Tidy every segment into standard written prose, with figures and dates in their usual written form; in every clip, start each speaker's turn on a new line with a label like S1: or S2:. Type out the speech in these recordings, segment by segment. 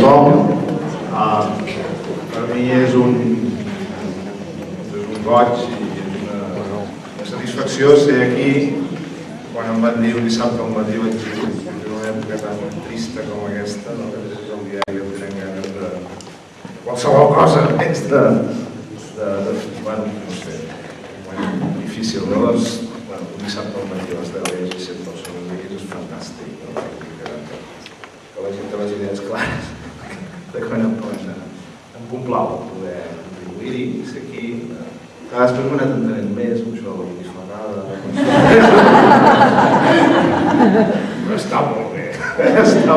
S1: tothom. Per mi és un goig i una satisfacció ser aquí. Quan em van dir un dissabte al matí vaig dir en una època tan trista com aquesta, que a vegades el diari em tenen ganes de qualsevol cosa menys de bueno, no sé, difícil, no? Doncs un dissabte al matí a les 10 i 100 persones aquí és fantàstic, que la gent té les idees clares de quan em complau poder contribuir-hi, ser aquí. Després m'he anat entenent més amb això de la botiflagada. Però està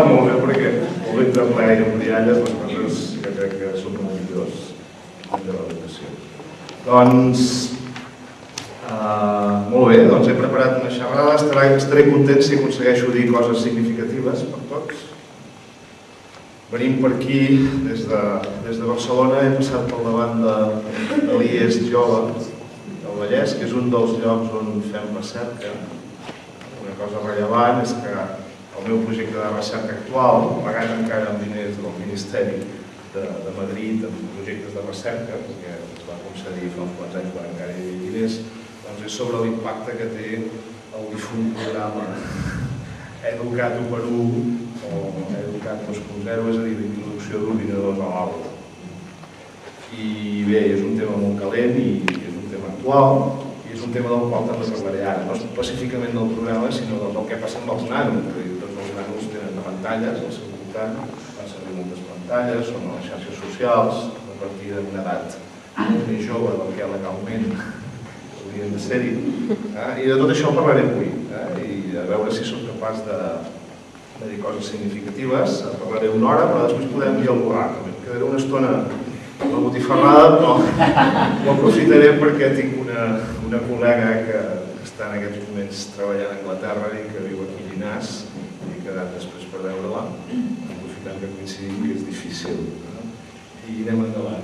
S1: molt bé perquè molt entreplega i embrialles les coses que crec que són molt millors de l'educació. Doncs, molt bé, doncs he preparat una xerrada, estaré content si aconsegueixo dir coses significatives per tots. Venim per aquí des de Barcelona, he passat pel davant de l'IES Jove del Vallès, que és un dels llocs on fem recerca. Una cosa rellevant és que el meu projecte de recerca actual, pagat encara amb diners del Ministeri de Madrid, amb projectes de recerca, perquè es va concedir fa uns quants anys quan encara hi havia diners, doncs és sobre l'impacte que té el difunt programa Educat 1x1 o Educat 2.0, és a dir, l'introducció d'ordinadors a l'aula. I bé, és un tema molt calent i és un tema actual i és un tema del qual també parlaré ara, no específicament del programa, sinó del que passa amb els nanos. Tots els nanos tenen pantalles al seu voltant, fan servir moltes pantalles, són a les xarxes socials, a partir d'una edat molt més jove del que legalment haurien de ser-hi. I de tot això parlaré avui, i a veure si som capaç de dir coses significatives. Parlaré una hora, però després podem dialogar. Em quedaré una estona amb la botifarrada, però ho aprofitaré perquè tinc una col·lega que està en aquests moments treballant a Anglaterra i que viu aquí a Llinars i he quedat després per veure-la, aprofitant que coincidim que és difícil. I anem endavant.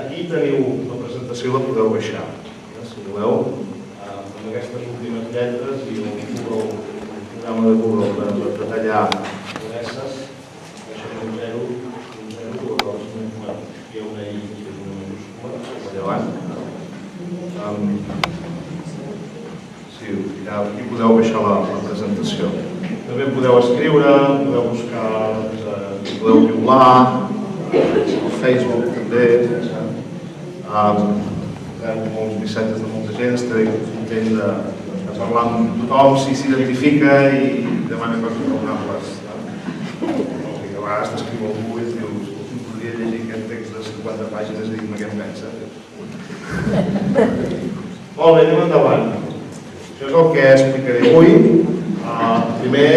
S1: Aquí teniu la presentació, la podeu baixar. Si voleu, amb aquestes últimes lletres i el programa de Google de tallar adreces, deixem un 0, un 0, llavors hi ha una I que és una minúscula, rellevant. Sí, aquí podeu baixar la presentació. També podeu escriure, podeu buscar, podeu violar, al Facebook també. Molts missatges de molta gent, estaré content de parlar amb tothom si s'identifica i demana coses raonables. A vegades t'escriu algú i et dius podria llegir aquest text de 50 pàgines i dir-me què em pensa. Molt bé, anem endavant. Això és el que explicaré avui. Primer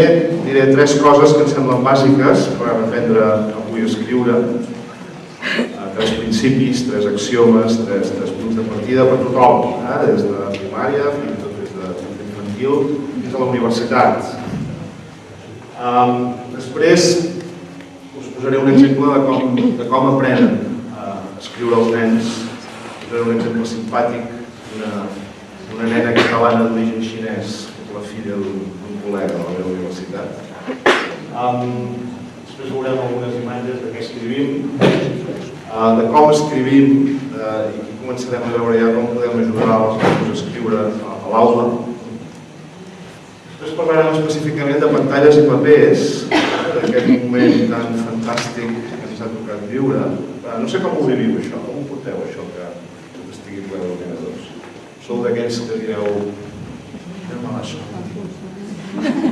S1: diré 3 coses que em semblen bàsiques per aprendre avui a escriure. 3 principis, 3 axiomes, 3 punts de partida per tothom, des de primària fins i tot des d'infantil fins a la universitat. Després us posaré un exemple de com aprenen a escriure els nens. Us posaré un exemple simpàtic d'una nena catalana d'origen xinès, que és la filla d'un col·lega de la meva universitat. Després veurem algunes imatges de què escrivim, de com escrivim i començarem a veure ja com podem ajudar els nens a escriure a l'aula. Després parlarem específicament de pantalles i papers, d'aquest moment tan fantàstic que ens ha tocat viure. No sé com ho viviu això, com ho porteu això que tot estigui ple d'ordinadors? Sou d'aquells que direu anem a la sola.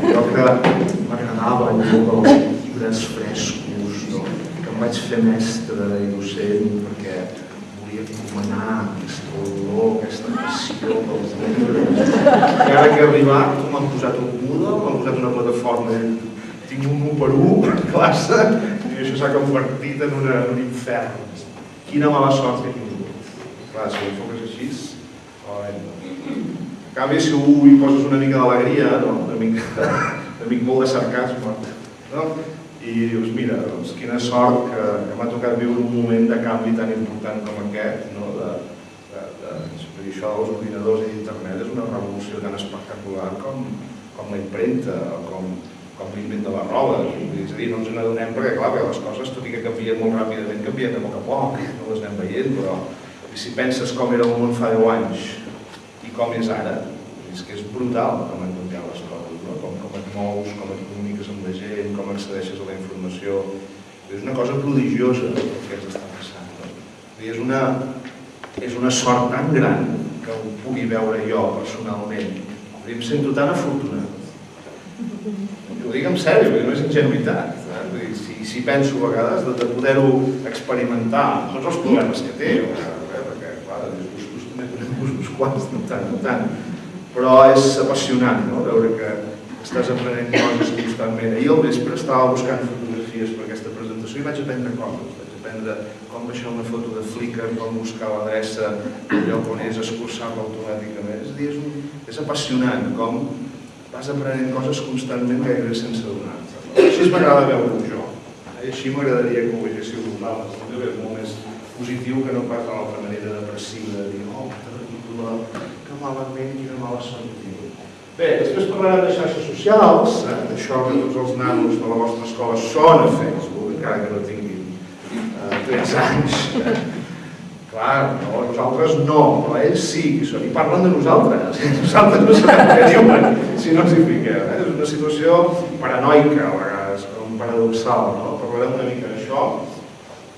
S1: Jo que m'agradava allò dels llibres frescos, que em vaig fer mestre i docent perquè volia encomanar aquesta olor, aquesta passió pels llibres. I ara que he arribat m'han posat un Moodle, m'han posat una plataforma, tinc un 1x1 a classe i això s'ha convertit en un infern. Quina mala sort que he tingut. Clar, si ho enfoques així, en canvi si hi poses una mica d'alegria, una mica molt de sarcasme, i dius, mira, quina sort que m'ha tocat viure un moment de canvi tan important com aquest. Això dels ordinadors i d'internet és una revolució tan espectacular com la impremta o com com l'invent de la roba. És a dir, no ens n'adonem perquè, clar, les coses, tot i que canvien molt ràpidament, canvien a poc, no les anem veient, però si penses com era el món fa 10 anys i com és ara, és que és brutal com han canviat les coses, no? Com et mous, com et comuniques amb la gent, com accedeixes a la informació. És una cosa prodigiosa el que ens està passant. És una sort tan gran que ho pugui veure jo personalment. Em sento tan afortunat. Ho dic en sèrio, no és ingenuïtat. Si penso a vegades de poder-ho experimentar, tots els problemes que té, perquè, clar, de disgustos també tenim uns quants, no tant, però és apassionant, no?, veure que estàs aprenent coses constantment. Ahir al vespre estava buscant fotografies per aquesta presentació i vaig aprendre coses. Vaig aprendre com baixar una foto de Flickr, com buscar l'adreça del lloc on és, escurçar-la automàticament. És a dir, és apassionant com vas aprenent coses constantment gairebé sense adonar-te. Així m'agrada veure-ho jo. I així m'agradaria que ho veiéssiu vosaltres. També és molt més positiu que no pas de l'altra manera depressiva, de dir, oh, que ridícula, que malament, quina mala sort. Bé, després parlarem de xarxes socials, d'això que tots els nanos de la vostra escola són a Facebook, encara que no tinguin 3 anys. Clar, no, nosaltres no, però ells sí, i parlen de nosaltres. Nosaltres no sabem què diuen si no ens hi fiquem. És una situació paranoica, a vegades, com paradoxal, no? Parlarem una mica d'això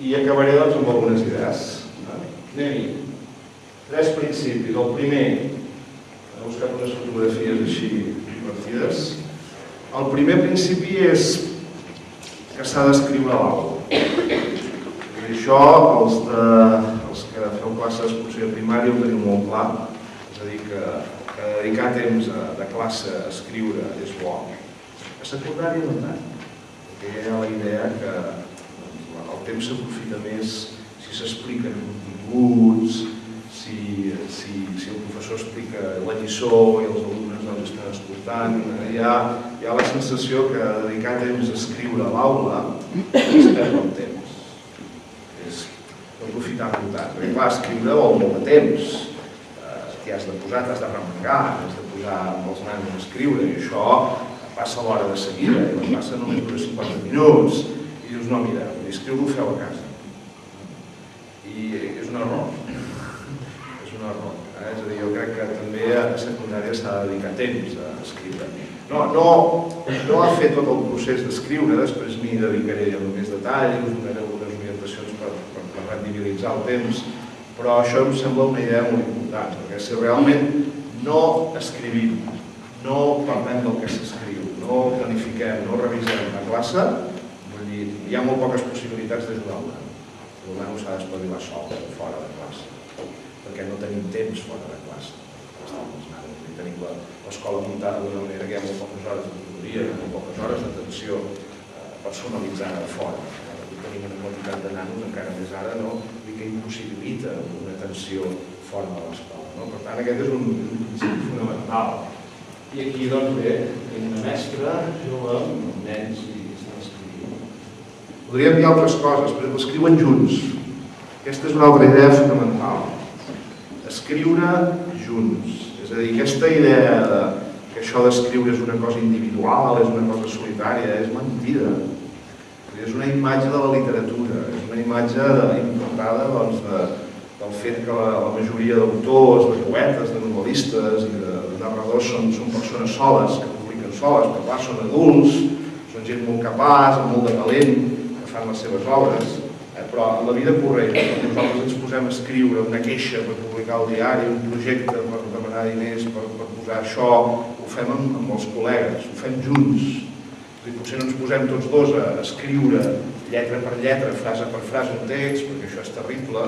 S1: i acabaré doncs amb algunes idees. Anem-hi. 3 principis. El primer, he buscat unes fotografies així divertides. El primer principi és que s'ha d'escriure l'algo. I això, els que feu classes d'excursió primària ho teniu molt clar. És a dir, que dedicar temps de classe a escriure és bo. A secundària no tant, perquè hi ha la idea que el temps s'aprofita més si s'expliquen continguts, si el professor explica la lliçó i els alumnes estan escoltant. Hi ha la sensació que dedicar temps a escriure a l'aula és perdre el temps. És aprofitar-lo tant. Perquè clar, escriure vol molt de temps. T'hi has de posar, t'has de remengar, has de posar amb els nanos a escriure i això passa l'hora de seguida i no passa només per 50 minuts i dius, no, mira, escriure ho feu a casa. I és un error. És un error. És a dir, jo crec que també a secundària s'ha de dedicar temps a escriure. No a fer tot el procés d'escriure, després m'hi dedicaré amb més detall, us donaré algunes orientacions per rendibilitzar el temps, però això em sembla una idea molt important, perquè si realment no escrivim, no parlem del que s'escriu, no planifiquem, no revisem la classe, vull dir, hi ha molt poques possibilitats d'ajudar el nano. El nano s'ha d'espavilar sol, fora de classe, perquè no tenim temps fora de classe. Tenim l'escola muntada d'una manera que hi ha molt poques hores de tutoria, molt poques hores d'atenció personalitzada fora. Tenim una quantitat de nanos, encara més ara, que impossibilita una atenció fora de l'escola. Per tant, aquest és un principi fonamental. I aquí, doncs, bé, tenim una mestra jove amb nens i estan escrivint. Podríem dir altres coses, però escriuen junts. Aquesta és una altra idea fonamental. Escriure junts. És a dir, aquesta idea que això d'escriure és una cosa individual, és una cosa solitària, és mentida. És una imatge de la literatura, és una imatge importada del fet que la majoria d'autors, de poetes, de novel·listes i de narradors són persones soles, que publiquen soles, però clar, són adults, són gent molt capaç, amb molt de talent, que fan les seves obres, però en la vida corrent, quan nosaltres ens posem a escriure una queixa per publicar al diari, un projecte per demanar diners, per posar això, ho fem amb els col·legues, ho fem junts. Potser no ens posem tots dos a escriure lletra per lletra, frase per frase un text, perquè això és terrible,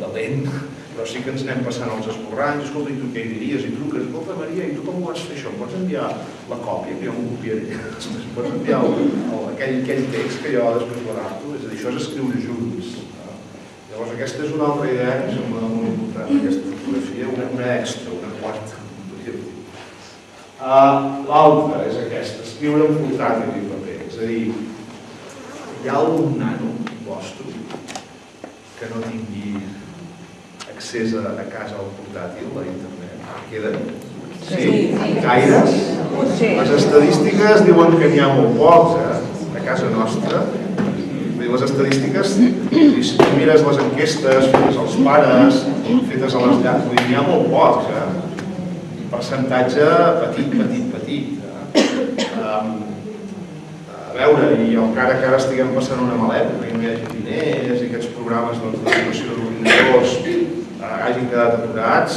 S1: de lent, però sí que ens anem passant els esborranys. Escolta, i tu què hi diries? I truques, escolta Maria, i tu com ho vas fer això? Em pots enviar la còpia, que jo m'ho copiaré? Em pots enviar aquell text que jo després l'adapto? És a dir, això és escriure junts. Llavors aquesta és una altra idea que sembla molt important, aquesta fotografia, una extra, una quarta. L'altra és aquesta, escriure en portàtil i paper. És a dir, hi ha algun nano vostre que no tingui accés a casa al portàtil, a internet? Queden? Sí? Gaires? Les estadístiques diuen que n'hi ha molt pocs, a casa nostra. Les estadístiques, si tu mires les enquestes fetes als pares, fetes a les llars, n'hi ha molt pocs. Un percentatge petit. A veure, i encara que ara estiguem passant una mala època i no hi hagi diners i aquests programes de donació d'ordinadors hagin quedat aturats,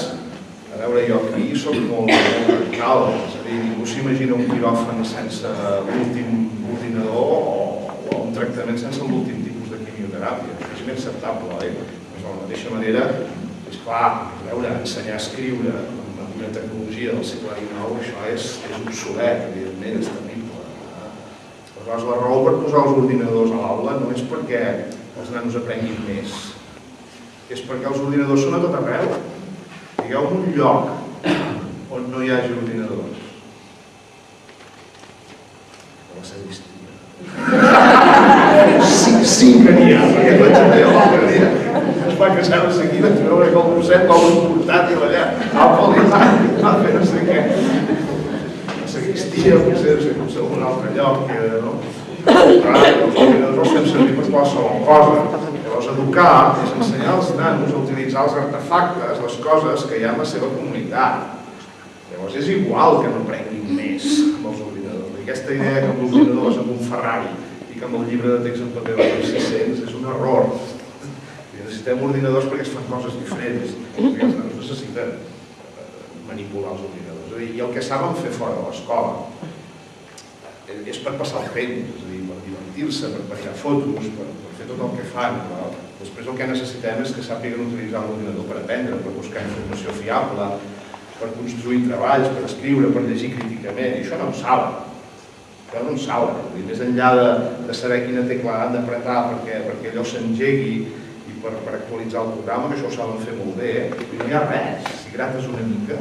S1: a veure, jo aquí soc molt radical, és a dir, ningú s'imagina un quiròfan sense l'últim ordinador o un tractament sense l'últim tipus de quimioteràpia. És inacceptable, oi? De la mateixa manera, és clar, a veure, ensenyar a escriure amb una tecnologia del segle XIX, això és obsolet, evidentment, és terrible. Aleshores, la raó per posar els ordinadors a l'aula no és perquè els nanos aprenguin més, és perquè els ordinadors són a tot arreu. Digueu-me un lloc on no hi hagi ordinadors. A la sagristia. Sí que n'hi ha, perquè vaig a veure l'altre dia. Es va casar de seguida, vaig veure que el docent va un portàtil allà, al Polità, va fer no sé què. Sagristia, potser un altre lloc, no? Clar, els ordinadors els fem servir per qualsevol cosa. Llavors, educar és ensenyar als nanos a utilitzar els artefactes, les coses que hi ha en la seva comunitat. Llavors, és igual que no aprenguin més amb els ordinadors. I aquesta idea que amb l'ordinador és amb un Ferrari i que amb el llibre de text en paper de 1600 és un error. Necessitem ordinadors perquè es fan coses diferents, perquè els nanos necessiten manipular els ordinadors. I el que saben fer fora de l'escola és per passar el temps, és a dir, per divertir-se, per penjar fotos, per fer tot el que fan. Però després el que necessitem és que sàpiguen utilitzar l'ordinador per aprendre, per buscar informació fiable, per construir treballs, per escriure, per llegir críticament. I això no ho saben. Això no ho saben. Més enllà de saber quina tecla han d'apretar perquè allò s'engegui i per actualitzar el programa, que això ho saben fer molt bé, no hi ha res. Si grates una mica,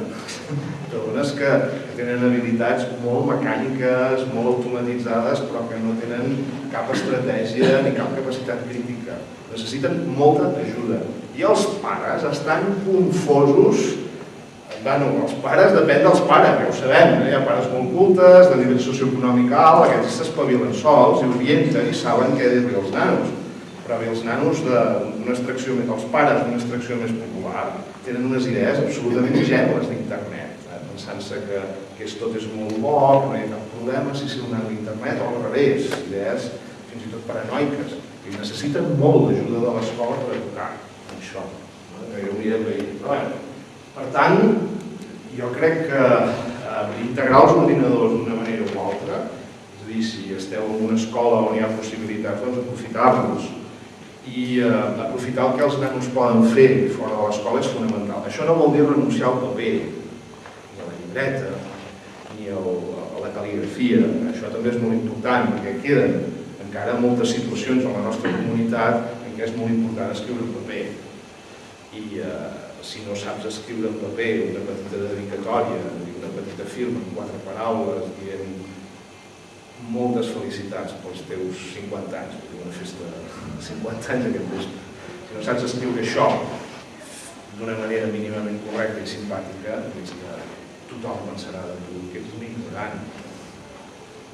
S1: t'adones que tenen habilitats molt mecàniques, molt automatitzades, però que no tenen cap estratègia ni cap capacitat crítica. Necessiten molta ajuda. I els pares estan confosos. Bueno, els pares depèn dels pares, ja ho sabem. Hi ha pares molt cultes, de nivell socioeconòmic alt, aquests s'espavilen sols i orienten i saben què dir-li als nanos. Però bé, els nanos d'una extracció més, els pares d'una extracció més popular, tenen unes idees absolutament ingènues d'internet, pensant-se que tot és molt bo, que no hi ha cap problema si s'hi dona l'internet, o al revés, idees fins i tot paranoiques. I necessiten molt d'ajuda de l'escola per educar això. Que ho mirem bé. Per tant, jo crec que integrar els ordinadors d'una manera o altra, és a dir, si esteu en una escola on hi ha possibilitats, doncs aprofitar-los. I aprofitar el que els nanos poden fer fora de l'escola és fonamental. Això no vol dir renunciar al paper, ni a la llibreta, ni a la cal·ligrafia. Això també és molt important, perquè queden encara moltes situacions en la nostra comunitat en què és molt important escriure en paper. I si no saps escriure en paper una petita dedicatòria, una petita firma amb 4 paraules, dient moltes felicitats pels teus 50 anys, perquè una festa de 50 anys aquest vespre. Si no saps escriure això d'una manera mínimament correcta i simpàtica, doncs que tothom pensarà de tu que ets un ignorant.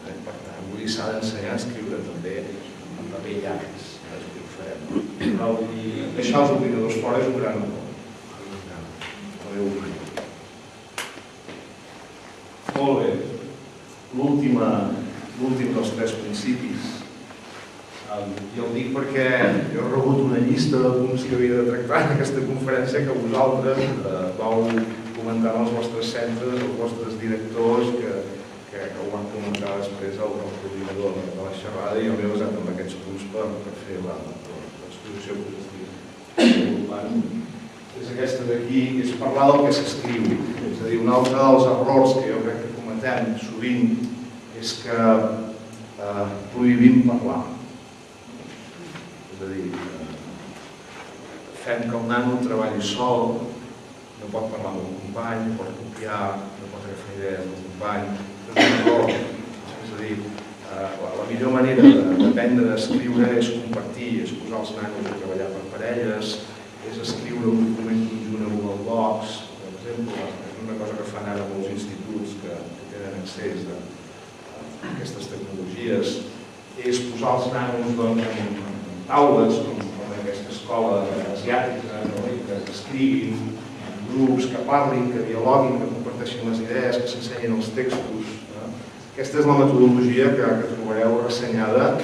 S1: Per tant, vull dir, s'ha d'ensenyar a escriure també en paper llavis, és el que ho farem. Però deixar els ordinadors fora és un gran error. Molt bé. L'últim dels 3 principis. Jo ho dic perquè jo he rebut una llista de punts que havia de tractar en aquesta conferència que vosaltres vau comentar als vostres centres, als vostres directors, que ho van comentar després al coordinador de la xerrada, i jo m'he basat en aquests punts per fer l'exposició positiva. És aquesta d'aquí, que és parlar del que s'escriu. És a dir, un altre dels errors que jo crec que cometem sovint és que prohibim parlar. És a dir, fem que el nano treballi sol, no pot parlar amb un company, no pot copiar, no pot agafar idees del company. És un error. És a dir, la millor manera d'aprendre a escriure és compartir, és posar els nanos a treballar per parelles, és escriure un document conjunt a Google Docs, per exemple, és una cosa que fan ara molts instituts que tenen l'accés d'aquestes tecnologies, és posar els nanos en taules, com en aquesta escola asiàtica, que escriguin en grups, que parlin, que dialoguin, que comparteixin les idees, que s'ensenyin els textos. Aquesta és la metodologia que trobareu ressenyada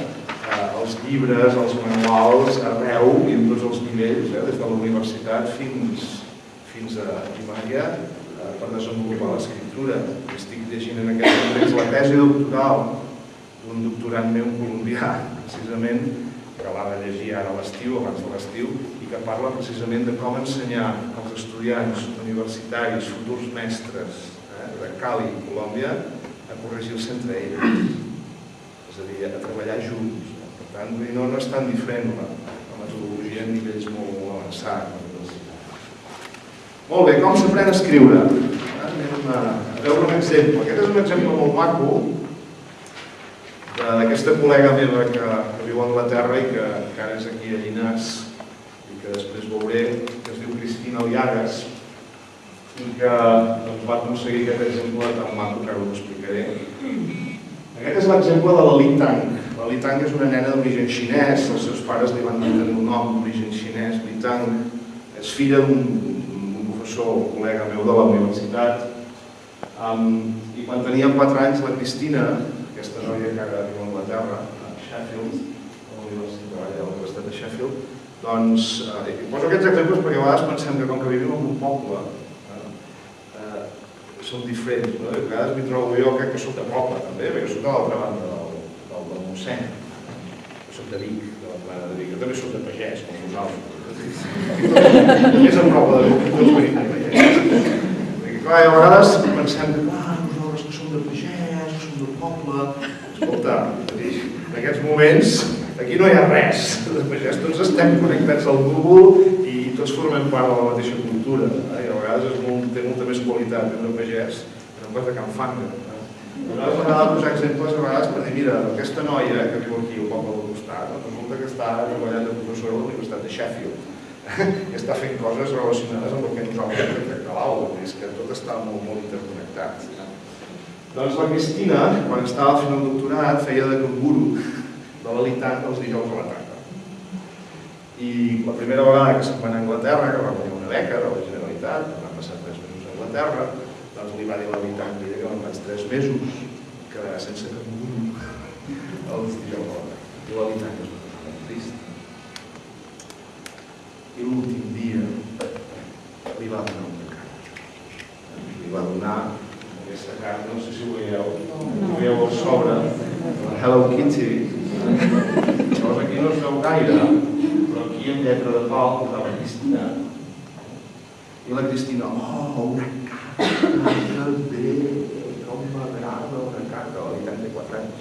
S1: als llibres, als manuals, arreu i en tots els nivells, des de la universitat fins a primària, per desenvolupar l'escriptura. Estic llegint en aquests moments la tesi doctoral d'un doctorant meu colombià, precisament, que l'ha de llegir ara a l'estiu, abans de l'estiu, i que parla precisament de com ensenyar als estudiants universitaris, futurs mestres de Cali, Colòmbia, a corregir-se entre ells, és a dir, a treballar junts. Per tant, no és tan diferent la metodologia en nivells molt avançats. Molt bé, com s'aprèn a escriure? Anem a veure un exemple. Aquest és un exemple molt maco d'aquesta col·lega meva que viu a Anglaterra i que encara és aquí a Llinars i que després veuré, que es diu Cristina Liagas, i que va aconseguir aquest exemple tan maco que ara us explicaré. Aquest és l'exemple de la Li Tang. La Li Tang és una nena d'origen xinès, els seus pares li van tenir un nom d'origen xinès. Li Tang és filla d'un professor, un col·lega meu de la universitat, i quan tenia 4 anys la Cristina, aquesta noia que ara viu a Anglaterra, a Sheffield, a la Universitat de Sheffield, doncs, poso aquests exemples perquè a vegades pensem que com que vivim en un poble són diferents, no? A vegades m'hi trobo jo, crec que soc de poble també, perquè soc de l'altra banda del Montseny, soc de Vic, de la plana de Vic, jo també soc de pagès, com vosaltres. És en poble de Vic, tots venim de pagès. Perquè clar, a vegades pensem que nosaltres que som de pagès, que som del poble, escolta, en aquests moments aquí no hi ha res de pagès, tots estem connectats al Google i tots formem part de la mateixa cultura, i a vegades té molta més qualitat viure a pagès que no pas de Can Fanga. Nosaltres m'agrada posar exemples a vegades per dir, mira, aquesta noia que viu aquí al poble del costat, resulta que està treballant de professora a la Universitat de Sheffield i està fent coses relacionades amb el que nosaltres hem fet a l'aula, és que tot està molt interconnectat. Doncs la Cristina, quan estava fent el doctorat, feia de canguru de la Li Tang els dijous a la tarda. I la primera vegada que se'n va anar a Anglaterra, que va guanyar una beca de la Generalitat, van passar 3 mesos a Anglaterra, doncs li va dir a la Li Tang que me'n vaig 3 mesos, que sense canguru els dijous a la tarda. I la Li Tang es va posar trist. I l'últim dia li va donar una carta. Li va donar aquesta carta, no sé si ho veieu al sobre, la Hello Kitty. Llavors aquí no es veu gaire, però aquí en lletra de pal posava Cristina. I la Cristina, una carta, que bé, com m'agrada una carta. La Li Tang té 4 anys.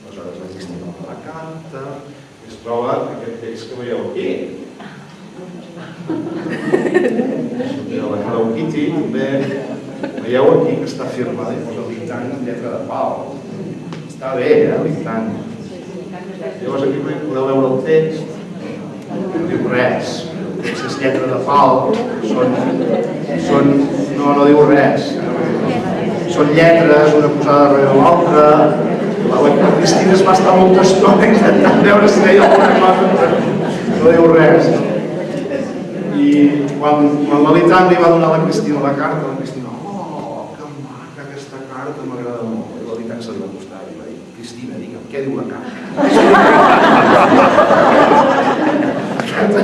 S1: Aleshores la Cristina fa la carta i es troba aquest text que veieu aquí. La Hello Kitty també, veieu aquí que està firmada i posa Li Tang en lletra de pal. Està bé, Li Tang. Llavors aquí podeu veure el text, no diu res, el text és lletra de pal, no diu res, són lletres, una posada darrere l'altra, la Cristina es va estar molta estona intentant veure si deia alguna cosa, no diu res. I quan la Li Tang li va donar a la Cristina la carta, la Cristina, que maca aquesta carta, m'agrada molt. I la Li Tang se li va costar i va dir, Cristina, digue'm, què diu la carta?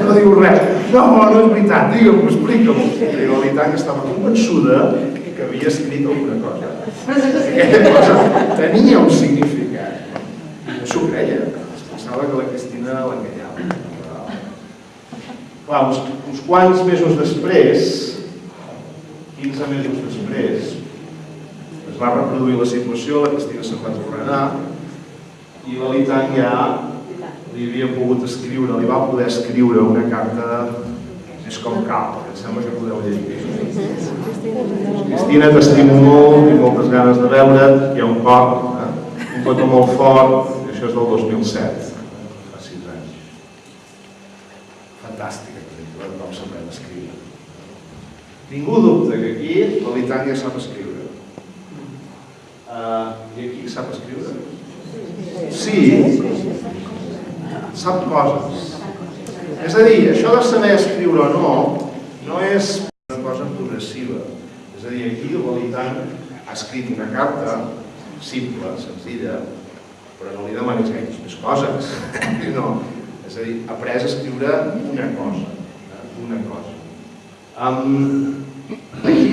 S1: No diu res. No és veritat, digue'm, explica'm. I la Li Tang estava convençuda que havia escrit alguna cosa. Aquella cosa tenia un significat. I no s'ho creia. Es pensava que la Cristina l'enganyava. Clar, uns quants mesos després, 15 mesos després, es va reproduir la situació, la Cristina se'n va tornar a anar i la Li Tang ja li havia pogut escriure, li va poder escriure una carta més com cal, em sembla que podeu llegir. Cristina, t'estimo molt, tinc moltes ganes de veure't, hi ha un cor, un petó molt fort, i això és del 2007, fa 6 anys. Fantàstica, com s'aprèn a escriure. Ningú dubta que aquí la Li Tang ja sap escriure. I aquí sap escriure? Sí, sap coses. És a dir, això de saber escriure o no és una cosa progressiva. És a dir, aquí l'Olitan ha escrit una carta simple, senzilla, però no li demanis gaires més coses. No. És a dir, ha après a escriure una cosa. Una cosa.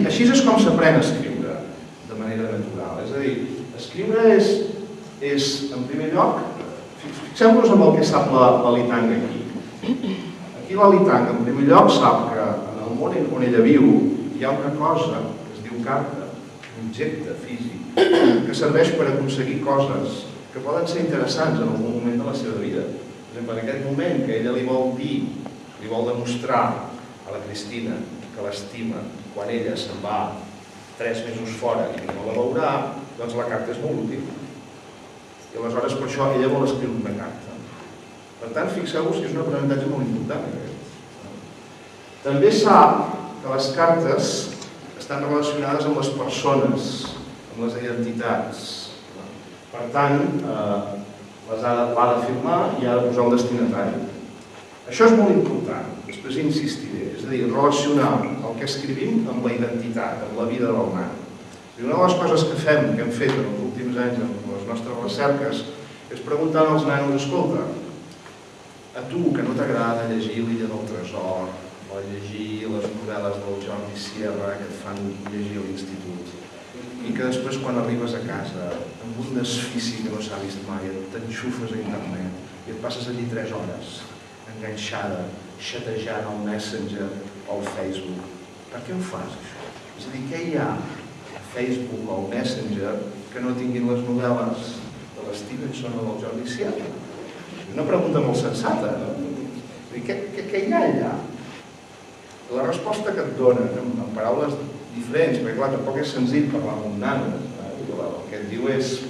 S1: Així és com s'aprèn a escriure de manera natural. És a dir, escriure és en primer lloc, fixeu-vos en el que sap l'Olitan aquí. Aquí l'Olitan, en primer lloc, sap que en el món on ella viu hi ha una cosa que es diu carta, un objecte físic, que serveix per aconseguir coses que poden ser interessants en algun moment de la seva vida. Per exemple, en aquest moment que ella li vol dir, li vol demostrar a la Cristina que l'estima quan ella se'n va 3 mesos fora i no la veurà, doncs la carta és molt útil. I aleshores per això ella vol escriure una carta. Per tant, fixeu-vos que és un aprenentatge molt important. També sap que les cartes estan relacionades amb les persones, amb les identitats. Per tant, les ha de firmar i ha de posar un destinatari. Això és molt important, després hi insistiré, és a dir, relacionar el que escrivim amb la identitat, amb la vida del nano. Una de les coses que hem fet en els últims anys amb les nostres recerques és preguntar als nanos, escolta, a tu que no t'agrada llegir l'Illa del Tresor o llegir les novel·les del Jordi Sierra que et fan llegir a l'institut i que després quan arribes a casa amb un desfici que no s'ha vist mai t'enxufes a internet i et passes allí 3 hores enganxada, xatejant el Messenger o el Facebook. Per què ho fas, això? És a dir, què hi ha a Facebook o al Messenger que no tinguin les novel·les de l'Stevenson o del Jordi Sierra? Una pregunta molt sensata, no? Què hi ha allà? La resposta que et donen, en paraules diferents, perquè clar, tampoc és senzill parlar amb un nano. El que et diu és,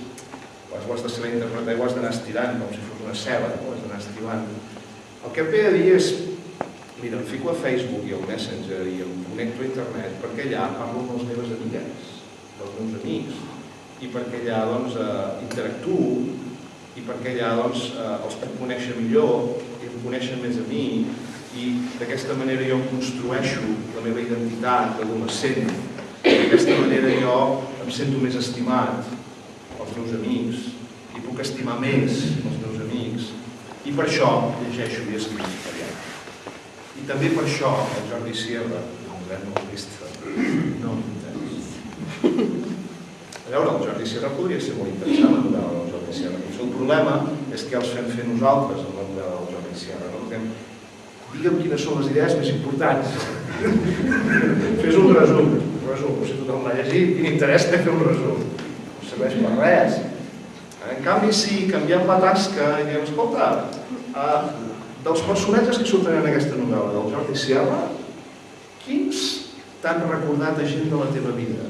S1: ho has de saber interpretar i ho has d'anar estirant, com si fos una ceba, ho has d'anar estirant. El que em ve a dir és, mira, em fico a Facebook i al Messenger i em connecto a internet perquè allà parlo amb les meves amigues, dels meus amics, i perquè allà doncs interactuo i perquè allà els puc conèixer millor i em coneixen més a mi i d'aquesta manera jo construeixo la meva identitat d'adolescent. D'aquesta manera jo em sento més estimat pels meus amics i puc estimar més els meus amics i per això llegeixo i escric italià. I també per això el Jordi Sierra, un gran novel·lista, no m'entens. A veure, el Jordi Sierra podria ser molt interessant la novel·la del Jordi Sierra. El problema és que els fem fer nosaltres en la novel·la del Jordi Sierra. Digue'm quines són les idees més importants. Fes un resum. Si tothom l'ha llegit, quin interès té fer un resum? No serveix per res. En canvi, si canviem la tasca i diem, escolta, dels personatges que surten en aquesta novel·la del Jordi Sierra, quins t'han recordat a gent de la teva vida?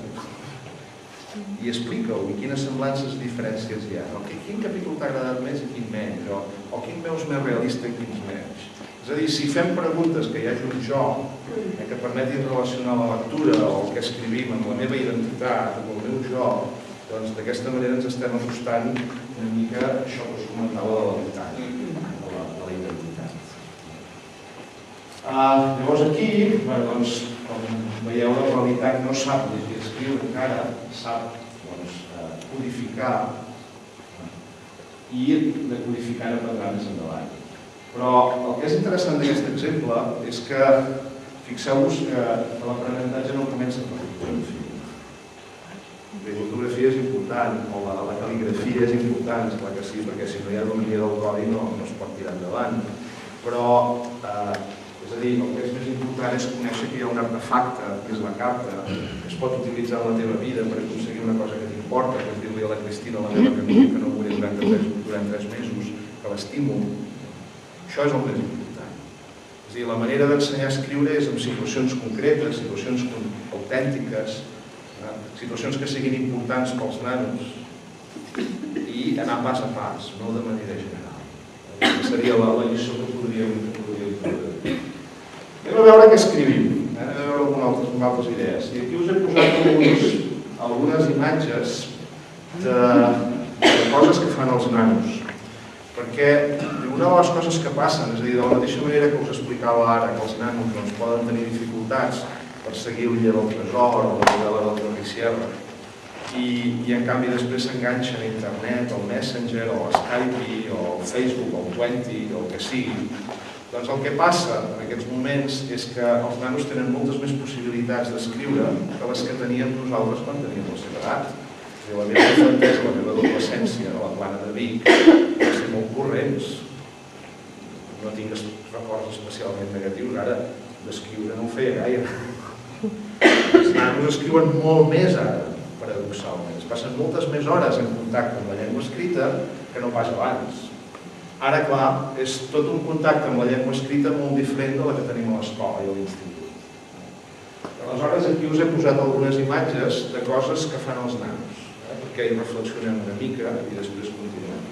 S1: I explica-ho, i quines semblances i diferències hi ha. Quin capítol t'ha agradat més i quin menys? O quin veus més realista i quins menys? És a dir, si fem preguntes que hi hagi un joc que permetin relacionar la lectura o el que escrivim amb la meva identitat, amb el meu joc, doncs d'aquesta manera ens estem ajustant una mica a això que us comentava de la identitat. Llavors aquí, com veieu, la realitat no sap llegir i escriure encara, sap codificar i decodificar a parlar més endavant. Però el que és interessant d'aquest exemple és que fixeu-vos que l'aprenentatge no comença per l'ortografia. L'ortografia és important, o la cal·ligrafia és important, és clar que sí, perquè si no hi ha domini del codi no es pot tirar endavant. Però, és a dir, el que és més important és conèixer que hi ha un artefacte, que és la carta, que es pot utilitzar en la teva vida per aconseguir una cosa que t'importa, que és dir-li a la Cristina, la meva amiga, que no moriré durant 3 mesos, que l'estimo. Això és el més important. És a dir, la manera d'ensenyar a escriure és en situacions concretes, situacions autèntiques, situacions que siguin importants pels nanos i anar pas a pas, no de manera general. Aquesta seria la lliçó que podríem fer. Anem a veure què escrivim, anem a veure algunes altres idees. I aquí us he posat algunes imatges de coses que fan els nanos. Perquè una de les coses que passen, és a dir, de la mateixa manera que us explicava ara, que els nanos poden tenir dificultats per seguir l'illa del tresor o la novel·la del Jordi Sierra, i en canvi després s'enganxen a internet, al Messenger, o a Skype, o al Facebook, o al 20, o el que sigui, doncs el que passa en aquests moments és que els nanos tenen moltes més possibilitats d'escriure que les que teníem nosaltres quan teníem la seva edat. La meva infantesa, la meva adolescència a la Plana de Vic va ser molt corrents. No tinc records especialment negatius, ara d'escriure no ho feia gaire. Els nanos escriuen molt més ara, paradoxalment. Es passen moltes més hores en contacte amb la llengua escrita que no pas abans. Ara, clar, és tot un contacte amb la llengua escrita molt diferent de la que tenim a l'escola i a l'institut. Aleshores, aquí us he posat algunes imatges de coses que fan els nanos, perquè hi reflexionem una mica i després continuem.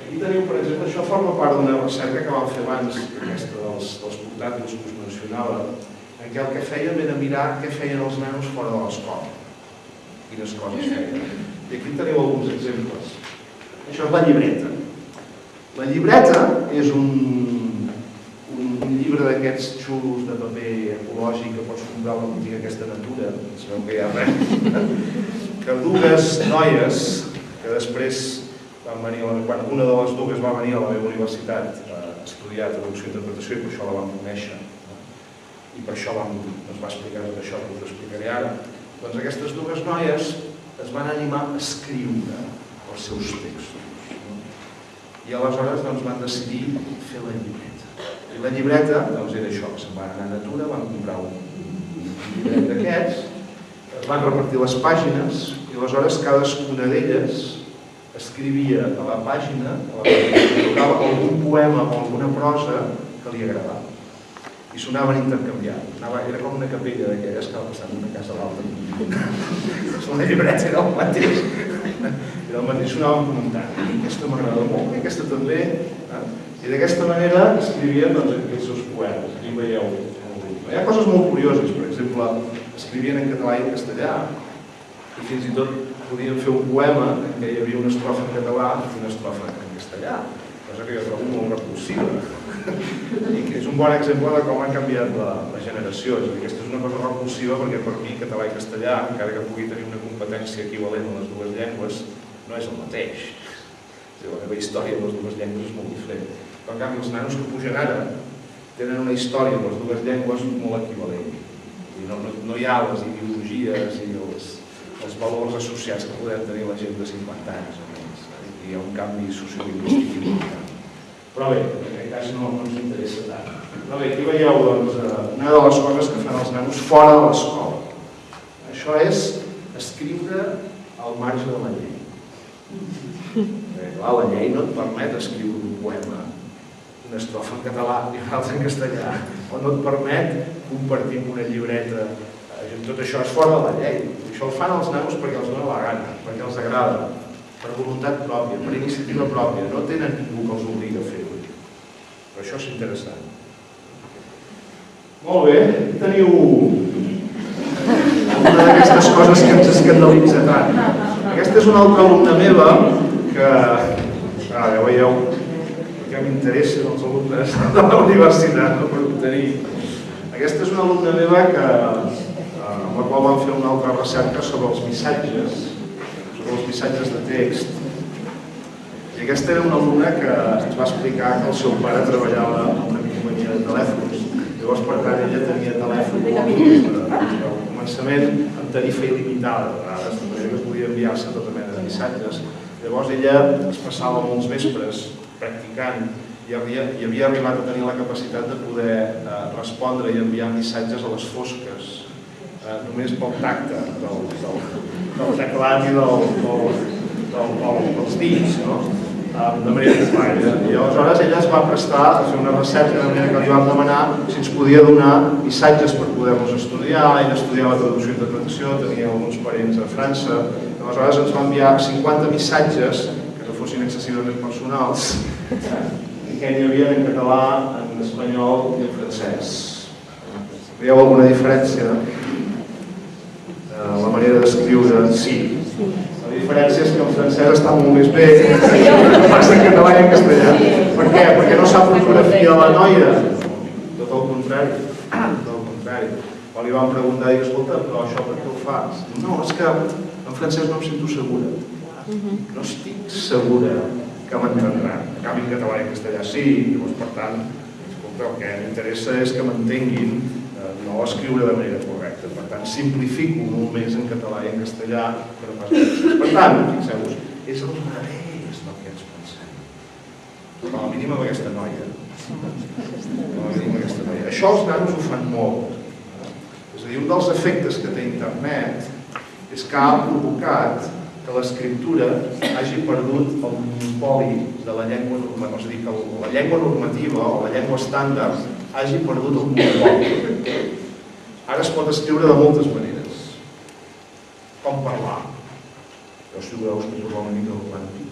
S1: Aquí teniu, per exemple, això forma part d'una recerca que vam fer abans, aquesta dels portàtils que us mencionava, en què el que fèiem era mirar què feien els nanos fora de l'escola, quines coses feien. I aquí teniu alguns exemples. Això és la llibreta. La llibreta és un llibre d'aquests xulos de paper ecològic que pots comprar a la botiga aquesta Natura, sabeu que hi ha res, que dues noies que després van venir, quan una de les dues va venir a la meva universitat a estudiar traducció i interpretació i per això la vam conèixer i per això ens va explicar tot això que us explicaré ara, doncs aquestes dues noies es van animar a escriure els seus textos i aleshores van decidir fer la llibreta. I la llibreta era això, se'n van anar a Natura, van comprar un llibret d'aquests, es van repartir les pàgines i aleshores cadascuna d'elles escrivia a la pàgina algun poema o alguna prosa que li agradava i s'anaven intercanviant. Era com una capella d'aquelles que va passant d'una casa a l'altra. La llibreta era el mateix. S'anaven comentant. Aquesta m'agrada molt, aquesta també. I d'aquesta manera escrivien aquests seus poemes. Aquí veieu. Hi ha coses molt curioses, per exemple, escrivien en català i en castellà i fins i tot podien fer un poema en què hi havia una estrofa en català i una estrofa en castellà, cosa que jo trobo molt repulsiva i que és un bon exemple de com ha canviat la generació. És a dir, aquesta és una cosa repulsiva perquè per mi català i castellà, encara que pugui tenir una competència equivalent a les dues llengües, no és el mateix. La meva història amb les dues llengües és molt diferent. Però en canvi els nanos que pugen ara tenen una història amb les dues llengües molt equivalent. No hi ha les ideologies i els valors associats que podem tenir la gent de 50 anys. Hi ha un canvi sociolingüístic important. Però bé, en aquest cas no ens interessa tant. Però bé, aquí veieu una de les coses que fan els nanos fora de l'escola. Això és escriure al marge de la llei. Clar, la llei no et permet escriure un poema, una estrofa en català i una altra en castellà, o no et permet compartir amb una llibreta. Tot això és fora de la llei. Això el fan els nanos perquè els dona la gana, perquè els agrada, per voluntat pròpia, per iniciativa pròpia. No tenen ningú que els obligui a fer-ho. Però això és interessant. Molt bé, aquí teniu una d'aquestes coses que ens escandalitza tant. Aquesta és una altra alumna meva que, ja veieu, que m'interessen els alumnes de la universitat per obtenir. Aquesta és una alumna meva amb la qual vam fer una altra recerca sobre els missatges de text. I aquesta era una alumna que ens va explicar que el seu pare treballava en una companyia de telèfons. Llavors, per tant, ella tenia telèfon al començament amb tarifa il·limitada, de vegades, de manera que es podia enviar-se tota mena de missatges. Llavors, ella es passava molts vespres practicant i havia arribat a tenir la capacitat de poder respondre i enviar missatges a les fosques, només pel tacte del teclat i dels dits, de manera popular. I aleshores ella es va prestar a fer una recerca de manera que li vam demanar si ens podia donar missatges per poder-los estudiar. Ella estudiava traducció i interpretació, tenia alguns parents a França. Aleshores ens va enviar 50 missatges que no fossin excessivament personals i que hi havia en català, en espanyol i en francès. Veieu alguna diferència? La manera d'escriure, sí. diferència és que en francès està molt més bé, que passa en català i en castellà. Per què? Perquè no sap ortografia la noia. Tot el contrari. Quan li vam preguntar, dic, escolta, però això per què ho fas? No, és que en francès no em sento segura. No estic segura que m'entendran. En canvi, en català i en castellà sí, llavors, per tant, escolta, el que m'interessa és que m'entenguin, no escriure de manera correcta. Per tant, simplifico molt més en català i en castellà que no pas en francès. Per tant, fixeu-vos, és al revés del que ens pensem. Com a mínim amb aquesta noia. Això els nanos ho fan molt. És a dir, un dels efectes que té internet és que ha provocat que l'escriptura hagi perdut el monopoli de la llengua normativa, és a dir, que la llengua normativa o la llengua estàndard hagi perdut el monopoli. Ara es pot escriure de moltes maneres. Com parlar. Jo, si voleu, us puc parlar una mica del quàntic.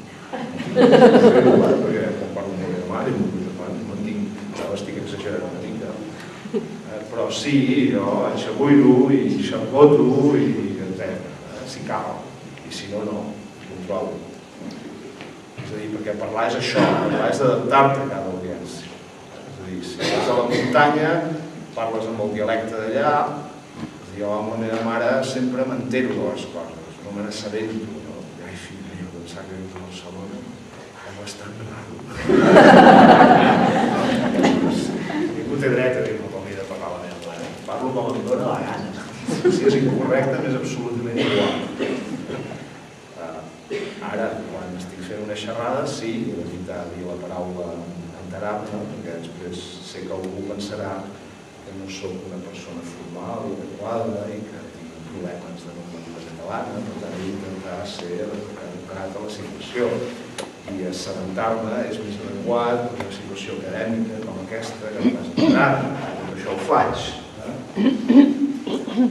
S1: Perquè quan parlo amb la meva mare, estic exagerant una mica. Però sí, jo enxabuiro i xamboto i si cal. I si no, no. Controlo. És a dir, perquè parlar és això, parlar és adaptar-te a cada audiència. És a dir, si vas a la muntanya, parles amb el dialecte d'allà, jo amb la meva mare sempre m'entero de les coses, no me n'assabento. Ai, fill meu, pensar que vius a Barcelona és bastant raro. Ningú té dret a dir-me com he de parlar la meva mare. Parlo com em dóna la gana. Si és incorrecte, m'és absolutament igual. Ara, quan estic fent una xerrada, sí, he d'evitar dir la paraula enterar-me, perquè després sé que algú pensarà que no soc una persona formal i adequada i que tinc problemes de normativa catalana, per tant, he d'intentar ser educat a la situació. I assabentar-me és més adequat en una situació acadèmica com aquesta, que no m'has entrat, tot això ho faig.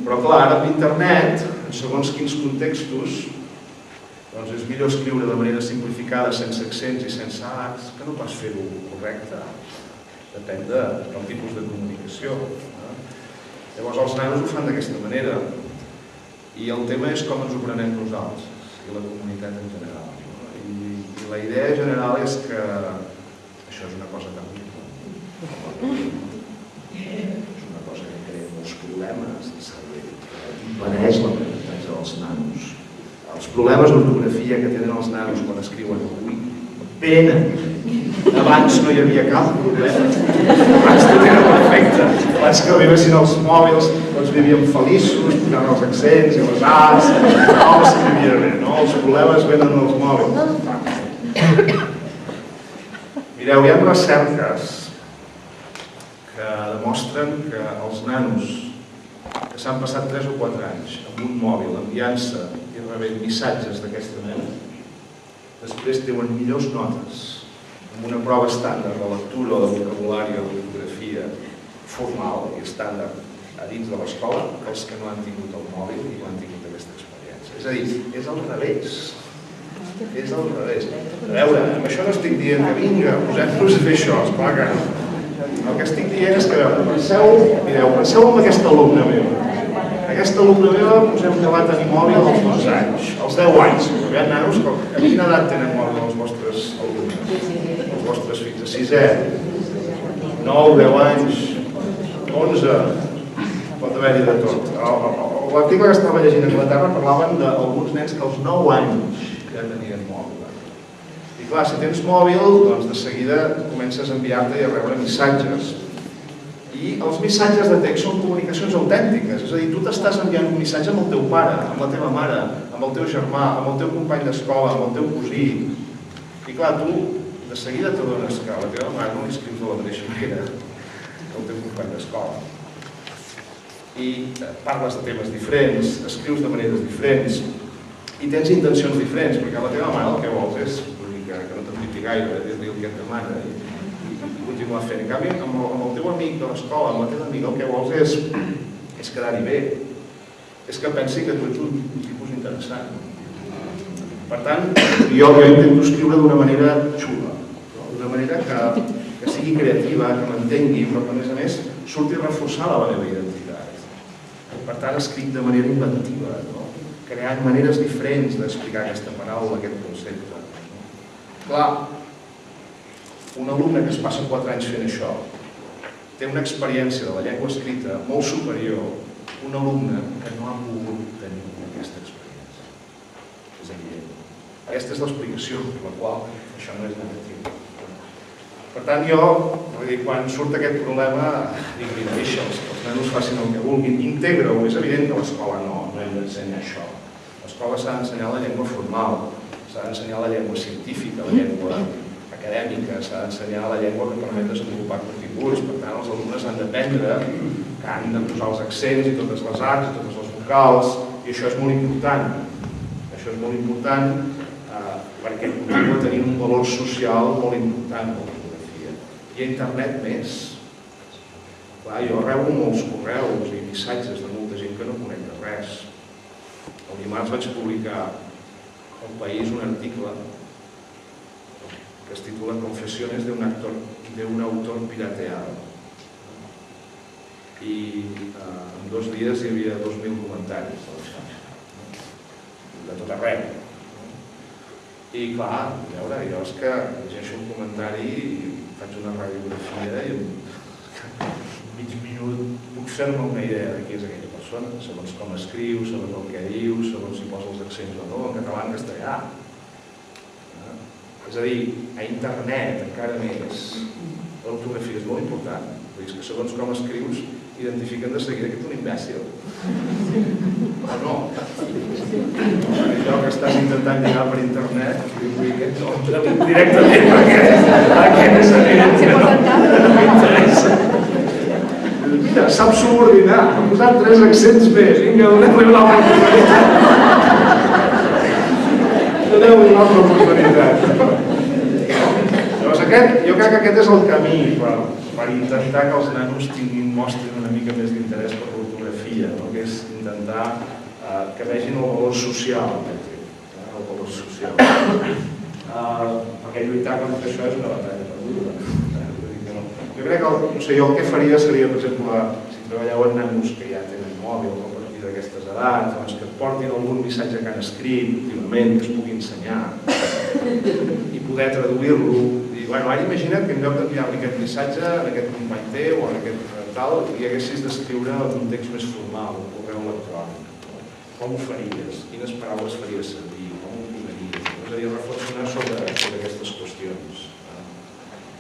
S1: Però clar, ara amb internet, en segons quins contextos, doncs és millor escriure de manera simplificada, sense accents i sense arcs, que no pas fer-ho correcte. Depèn del tipus de comunicació. Llavors els nanos ho fan d'aquesta manera. I el tema és com ens ho prenem nosaltres, i la comunitat en general. I la idea general és que això és una cosa terrible. És una cosa que crea molts problemes de cervell, que impedeix l'aprenentatge dels nanos. Els problemes d'ortografia que tenen els nanos quan escriuen avui venen. Abans no hi havia cap problema. Abans tot era perfecte. Abans que arribessin els mòbils, tots vivíem feliços, posant els accents i les A's, no s'escrivia bé, no? Els problemes venen dels mòbils. Mireu, hi ha recerques que demostren que els nanos que s'han passat 3 o 4 anys amb un mòbil enviant-se i rebent missatges d'aquesta mena, després treuen millors notes amb una prova estàndard de lectura o de vocabulari o d'ortografia formal i estàndard a dins de l'escola que els que no han tingut el mòbil i no han tingut aquesta experiència. És a dir, és al revés. És al revés. A veure, amb això no estic dient que vinga, posem-nos a fer això, esclar que no. El que estic dient és que, penseu en aquesta alumna meva. Aquesta alumna meva hem acabat a tenir mòbil als 12 anys, als 10 anys. Hi ha nanos que a quina edat tenen mòbil els vostres alumnes? Els vostres fills? A 6è, 9, 10 anys, 11, pot haver-hi de tot. L'article que estava llegint a Anglaterra parlaven d'alguns nens que als 9 anys ja tenien mòbil. I clar, si tens mòbil, doncs de seguida comences a enviar-te i a rebre missatges. I els missatges de text són comunicacions autèntiques, és a dir, tu t'estàs enviant un missatge amb el teu pare, amb la teva mare, amb el teu germà, amb el teu company d'escola, amb el teu cosí. I clar, tu de seguida t'adones que a la teva mare no li escrius de la mateixa manera que el teu company d'escola. I parles de temes diferents, escrius de maneres diferents i tens intencions diferents, perquè a la teva mare el que vols és que no t'atripi gaire, dir-li el que et demana i continuar fent. En canvi, amb el teu amic de l'escola, amb la teva amiga, el que vols és quedar-hi bé. És que pensi que tu ets un tipus interessant. Per tant, jo intento escriure d'una manera xula, d'una manera que sigui creativa, que m'entengui, però que a més surti reforçada la meva identitat. Per tant, escric de manera inventiva, creant maneres diferents d'explicar aquesta paraula, aquest concepte. Clar, un alumne que es passa 4 anys fent això té una experiència de la llengua escrita molt superior a un alumne que no ha pogut tenir aquesta experiència. És evident. Aquesta és l'explicació per la qual això no és negatiu. Per tant, jo, quan surt aquest problema, dic, mira, deixa'ls, que els nanos facin el que vulguin, integra-ho. És evident que a l'escola no hem d'ensenyar això. A l'escola s'ha d'ensenyar la llengua formal, s'ha d'ensenyar la llengua científica, la llengua acadèmica, s'ha d'ensenyar la llengua que permet desenvolupar continguts. Per tant, els alumnes han d'aprendre que han de posar els accents i totes les arts i totes les vocals, i això és molt important. Això és molt important perquè continua tenint un valor social molt important, la fotografia. I a internet més. Clar, jo rebo molts correus i missatges de molta gent que no conec de res. El dimarts vaig publicar al País un article que es titula Confesiones de un autor pirateado. I en 2 dies hi havia 2.000 comentaris a la xarxa, de tot arreu. I clar, a veure, jo és que llegeixo un comentari i faig una radiografia i en mig minut puc fer-me una idea de qui és aquella persona, segons com escriu, segons el que diu, segons si posa els accents o no, en català, en castellà. És a dir, a internet encara més, l'ortografia és molt important. Vull dir que segons com escrius, identifiquen de seguida que ets un imbècil. O no? Allò que estàs intentant lligar per internet, vull que no entrem directament perquè és evident que no m'interessa. Mira, sap subordinar, ha posat 3 accents més, vinga, donem-li una altra oportunitat. Doneu-li una altra oportunitat. Llavors, jo crec que aquest és el camí per intentar que els nanos mostrin una mica més d'interès per l'ortografia, que és intentar que vegin el valor social. El valor social. Perquè lluitar contra això és una batalla perduda. Jo crec que el que faria seria, per exemple, si treballeu amb nanos que ja tenen mòbil a partir d'aquestes edats, que et portin algun missatge que han escrit últimament, que es pugui ensenyar i poder traduir-lo. Bueno, ara imagina't que en lloc d'enviar-li aquest missatge a aquest company teu o a aquest tal, hi haguessis d'escriure un text més formal, un correu electrònic. Com ho faries? Quines paraules faries servir? Com ho posaries? És a dir, reflexionar sobre aquestes qüestions.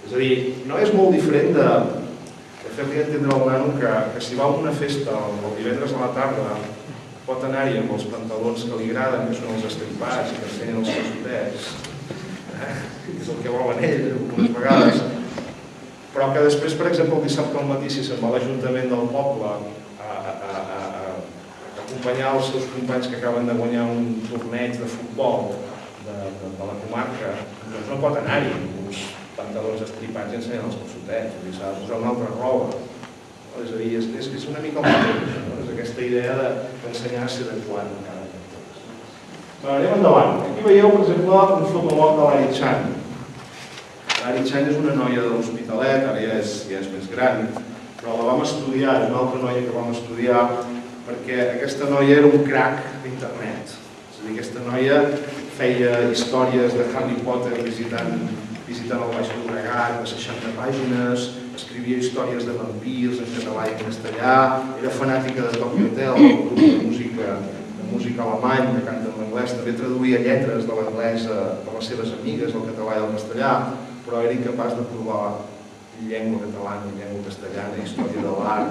S1: És a dir, no és molt diferent de fer-li entendre al nano que si va a una festa el divendres a la tarda pot anar-hi amb els pantalons que li agraden, que són els estripats i que ensenyen els calçotets, és el que volen ells algunes vegades, però que després, per exemple, el dissabte al matí, si se'n va a l'Ajuntament del poble a acompanyar els seus companys que acaben de guanyar un torneig de futbol de la comarca, doncs no pot anar-hi amb uns pantalons estripats i ensenyant els calçotets, s'ha de posar una altra roba. És a dir, és una mica el mateix, és aquesta idea d'ensenyar a ser adequat en cada context. Anem endavant. Aquí veieu, per exemple, un fotomod de l'Ari Chan. L'Ari Chan és una noia de l'Hospitalet, ara ja és més gran, però la vam estudiar, és una altra noia que vam estudiar, perquè aquesta noia era un crac d'internet. És a dir, aquesta noia feia històries de Harry Potter visitant el Baix Llobregat, de 60 pàgines, escrivia històries de vampirs en català i en castellà, era fanàtica de Tokyo Hotel, el grup de música alemany que canta en anglès, també traduïa lletres de l'anglès per les seves amigues, el català i el castellà, però era incapaç de provar llengua catalana i llengua castellana, història de l'art,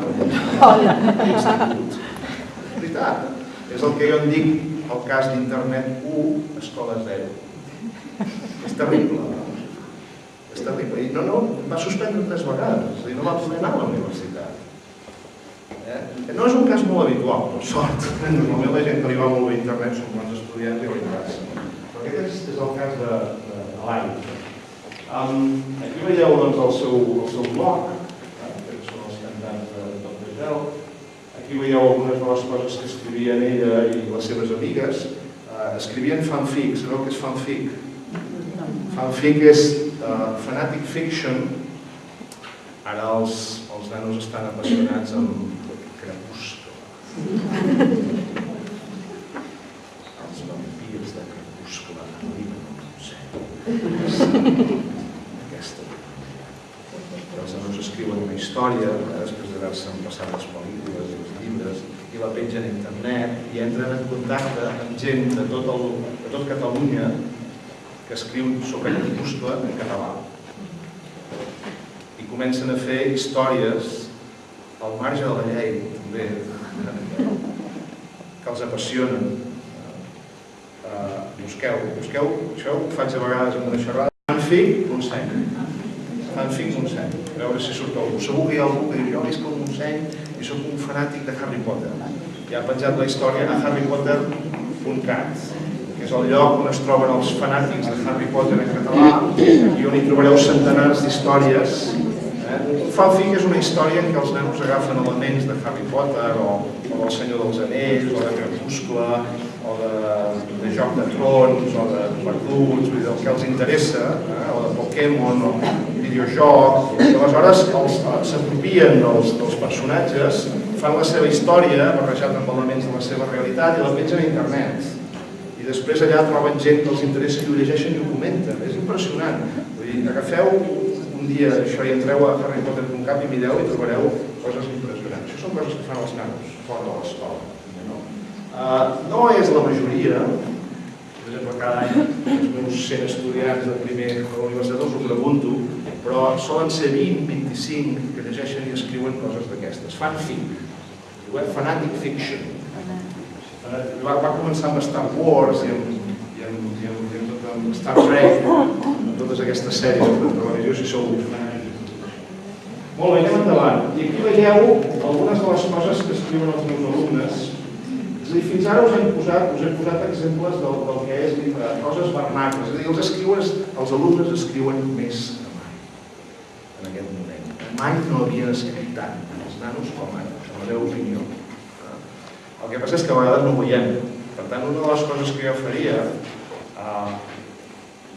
S1: l'institut. És veritat, és el que jo en dic el cas d'internet 1, escola 0. És terrible. És terrible. I no, va suspendre 3 vegades, és a dir, no va poder anar a la universitat. No és un cas molt habitual, per sort. Normalment la gent que li va molt bé a internet són bons estudiants i li passa. Però aquest és el cas de l'Ari. Aquí veieu el seu blog, aquests són els cantants de Tokyo Hotel. Aquí veieu algunes de les coses que escrivien ella i les seves amigues. Escrivien fanfic, sabeu què és fanfic? Fanfic és fanatic fiction. Ara els nanos estan apassionats amb Crepuscle. Aquesta. Els nanos escriuen una història, després d'haver-se passat les pel·lícules i els llibres, i la pengen a internet i entren en contacte amb gent de tot Catalunya que escriu sobre minúscula en català. I comencen a fer històries al marge de la llei, també, que els apassionen. Busqueu, això ho faig a vegades amb una xerrada. Fanfic Montseny. Fanfic Montseny. A veure si surt algú. Segur que hi ha algú que diu, jo visc al Montseny i soc un fanàtic de Harry Potter. Ja ha penjat la història a harrypotter.cat, que és el lloc on es troben els fanàtics de Harry Potter en català i on hi trobareu centenars d'històries. Un fanfic és una història en què els nanos agafen elements de Harry Potter o del Senyor dels Anells o de Crepuscle o de Joc de Trons o de Perduts, del que els interessa, o de Pokémon o videojoc. Aleshores s'apropien dels personatges, fan la seva història barrejat amb elements de la seva realitat i la pengen a internet. I després allà troben gent que els interessa i ho llegeixen i ho comenten. És impressionant. Agafeu un dia això i entreu a harrypotter.cat i mireu i trobareu coses impressionants. Això són coses que fan els nanos fora de l'escola. No és la majoria. Per exemple, cada any els meus 100 estudiants de primer de la universitat els ho pregunto, però solen ser 20, 25 que llegeixen i escriuen coses d'aquestes. Fanfic, fanatic fiction. Va començar amb Star Wars i amb Star Trek, amb totes aquestes sèries de televisió, si sou fanàtics. Molt bé, anem endavant. I aquí veieu algunes de les coses que escriuen els meus alumnes. És a dir, fins ara us he posat exemples del que és coses vernacles. És a dir, els alumnes escriuen més que mai en aquest moment. Mai no havien escrit tant els nanos com ara, en la meva opinió. El que passa és que a vegades no ho veiem. Per tant, una de les coses que jo faria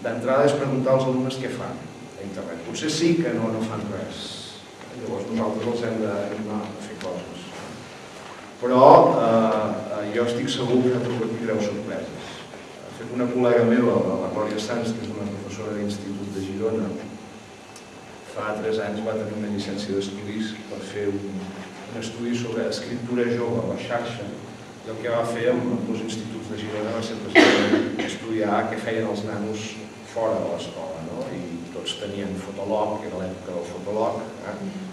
S1: d'entrada és preguntar als alumnes què fan a internet. Potser sí que no fan res. Llavors nosaltres els hem d'animar a fer coses. Però jo estic segur que tindreu sorpreses. De fet, una col·lega meva, la Glòria Sanz, que és una professora d'Institut de Girona, fa 3 anys va tenir una llicència d'estudis per fer un estudi sobre escriptura jove a la xarxa, i el que va fer amb els instituts de Girona va ser estudiar què feien els nanos fora de l'escola. I tots tenien Fotolog, que era l'època del Fotolog,